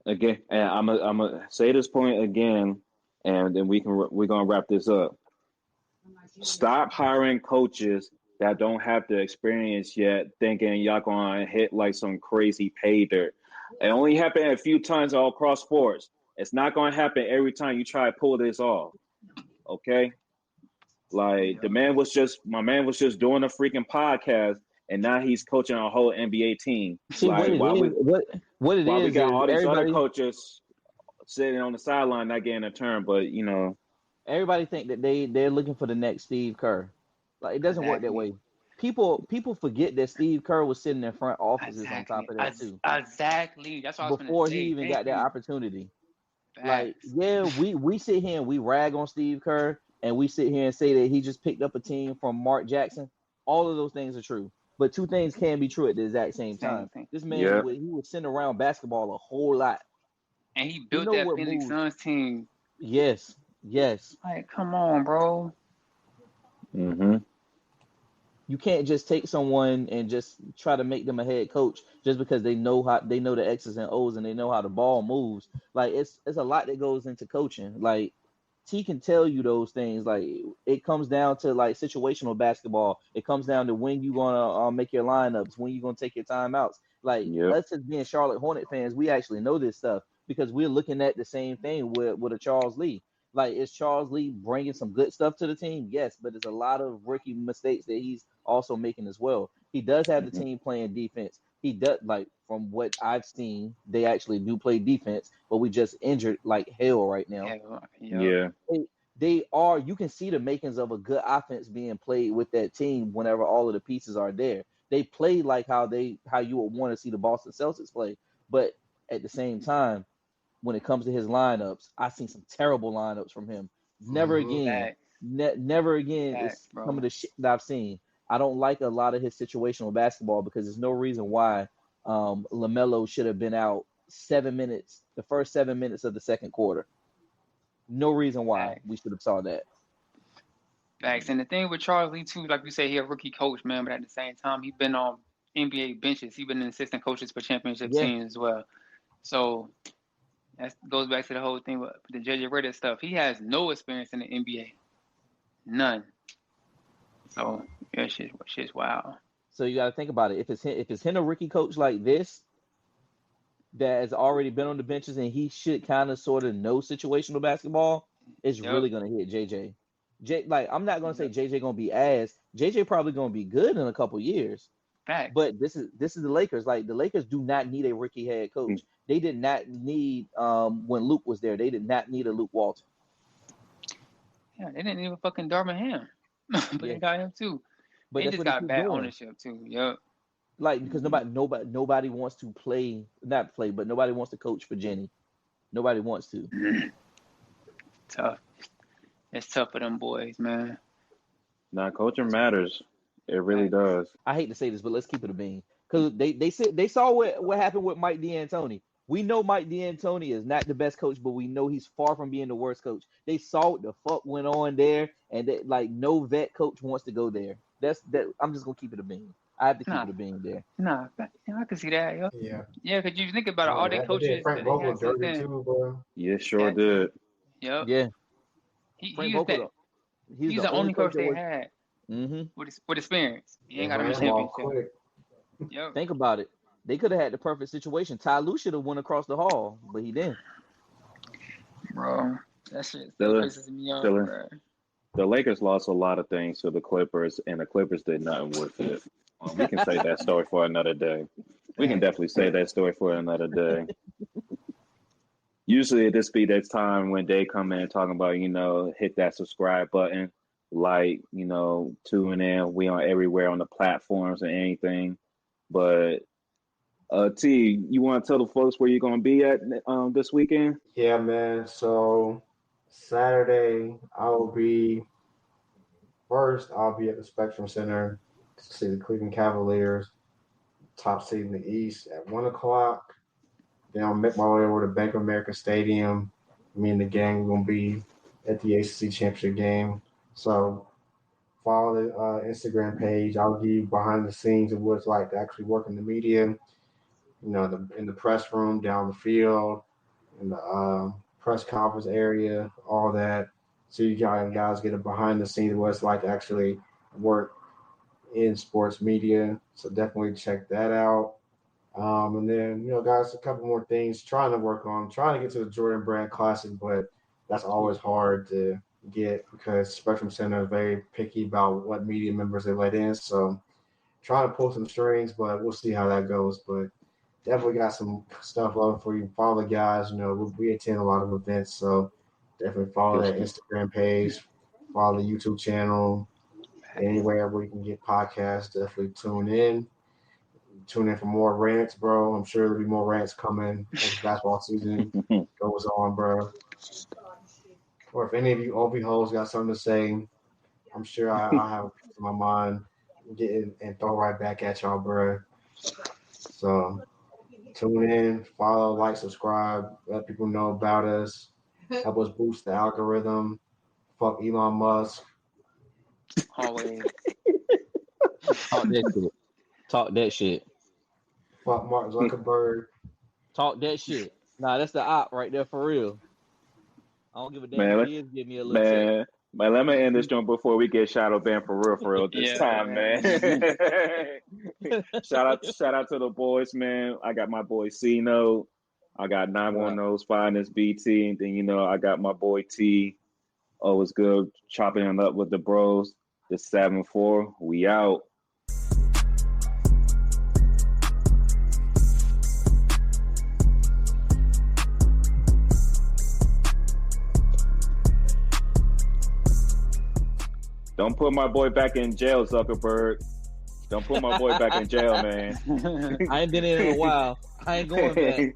Again, and I'm a say this point again. and then we're gonna wrap this up. Stop hiring coaches that don't have the experience yet, thinking y'all gonna hit like some crazy pay dirt. It only happened a few times all across sports. It's not gonna happen every time you try to pull this off. Okay? Like my man was just doing a freaking podcast, and now he's coaching a whole NBA team. See, like we got all these other everybody coaches sitting on the sideline not getting a turn, but everybody think that they're looking for the next Steve Kerr. Like it doesn't work that way. People forget that Steve Kerr was sitting in front offices on top of that too. Exactly. That's what I was before gonna say. he even got that opportunity. Like, Facts. yeah, we sit here and we rag on Steve Kerr and we sit here and say that he just picked up a team from Mark Jackson. All of those things are true. But two things can be true at the exact same time. This man, he was sitting around basketball a whole lot. And he built that Phoenix Suns team. Yes. Like, come on, bro. Mm-hmm. You can't just take someone and just try to make them a head coach just because they know the X's and O's and they know how the ball moves. Like it's a lot that goes into coaching. Like T can tell you those things. Like it comes down to like situational basketball. It comes down to when you gonna make your lineups, when you gonna take your timeouts. Like us as being Charlotte Hornet fans, we actually know this stuff because we're looking at the same thing with a Charles Lee. Like, is Charles Lee bringing some good stuff to the team? Yes, but there's a lot of rookie mistakes that he's also making as well. He does have the team playing defense. He does, like, from what I've seen, they actually do play defense, but we just injured like hell right now. Yeah. They are, you can see the makings of a good offense being played with that team whenever all of the pieces are there. They play like how you would want to see the Boston Celtics play, but at the same time, when it comes to his lineups, I've seen some terrible lineups from him. Never again. Never again is some of the shit that I've seen. I don't like a lot of his situational basketball because there's no reason why LaMelo should have been out 7 minutes, the first 7 minutes of the second quarter. No reason why we should have saw that. Facts. And the thing with Charles Lee too, like you say, he a rookie coach, man, but at the same time, he's been on NBA benches. He's been an assistant coaches for championship teams as well. So that goes back to the whole thing with the JJ Redick stuff. He has no experience in the NBA. None. So yeah, shit's wild. So you got to think about it. If it's him a rookie coach like this that has already been on the benches and he should kind of sort of know situational basketball, it's really gonna hit JJ. Like I'm not gonna say JJ gonna be ass. JJ probably gonna be good in a couple years. Fact. But this is the Lakers. Like the Lakers do not need a rookie head coach. They did not need when Luke was there. They did not need a Luke Walton. Yeah, they didn't even fucking Darvin Ham, but they got him too. But they just got bad ownership too. Yep. Like because nobody wants to but nobody wants to coach for Jenny. Nobody wants to. Tough. It's tough for them boys, man. Nah, coaching matters. It really does. I hate to say this, but let's keep it a bean. Because they saw what happened with Mike D'Antoni. We know Mike D'Antoni is not the best coach, but we know he's far from being the worst coach. They saw what the fuck went on there, and no vet coach wants to go there. I'm just gonna keep it a bean. I have to keep it a bean there. Nah, I can see that. Yo. Yeah, because you think about all the coaches. Frank Vogel dirty too, bro. Yeah, sure did. Yep. Yeah. He's the only coach they had. Mm-hmm. With experience. He ain't got a championship. Yep. Think about it. They could have had the perfect situation. Ty Lue should have went across the hall, but he didn't. Bro, that shit still pisses me off, bro. The Lakers lost a lot of things to the Clippers, and the Clippers did nothing with it. We can say that story for another day. We can definitely say that story for another day. Usually this be that time when they come in talking about, hit that subscribe button, like, tune in. We on everywhere on the platforms and anything. But T, you want to tell the folks where you're going to be at this weekend? Yeah, man. So Saturday, I'll be at the Spectrum Center to see the Cleveland Cavaliers, top seed in the East at 1:00. Then I'll make my way over to Bank of America Stadium. Me and the gang are going to be at the ACC Championship game. So follow the Instagram page. I'll give you behind the scenes of what it's like to actually work in the media, in the press room, down the field, in the press conference area, all that. So you guys get a behind the scenes of what it's like to actually work in sports media. So definitely check that out. And then, guys, a couple more things trying to get to the Jordan Brand Classic, but that's always hard to get because Spectrum Center is very picky about what media members they let in. So trying to pull some strings, but we'll see how that goes. But definitely got some stuff up for you. Follow the guys. We attend a lot of events, so definitely follow that Instagram page, follow the YouTube channel, anywhere where you can get podcasts. Definitely tune in. Tune in for more rants, bro. I'm sure there'll be more rants coming as basketball season goes on, bro. Or if any of you OB hoes got something to say, I'm sure I have a piece in my mind, get and throw right back at y'all, bro. So tune in, follow, like, subscribe, let people know about us, help us boost the algorithm. Fuck Elon Musk. Always. Talk that shit. Fuck Mark Zuckerberg. Talk that shit. Nah, that's the op right there for real. I don't give a damn if he is give me a little check. Man, let me end this joint before we get shadow banned for real this time, man. shout out to the boys, man. I got my boy C-Note. I got 910's Finest BT. And then, I got my boy T. Always good chopping it up with the bros. The 7-4. We out. Don't put my boy back in jail, Zuckerberg. Don't put my boy back in jail, man. I ain't been in a while. I ain't going back.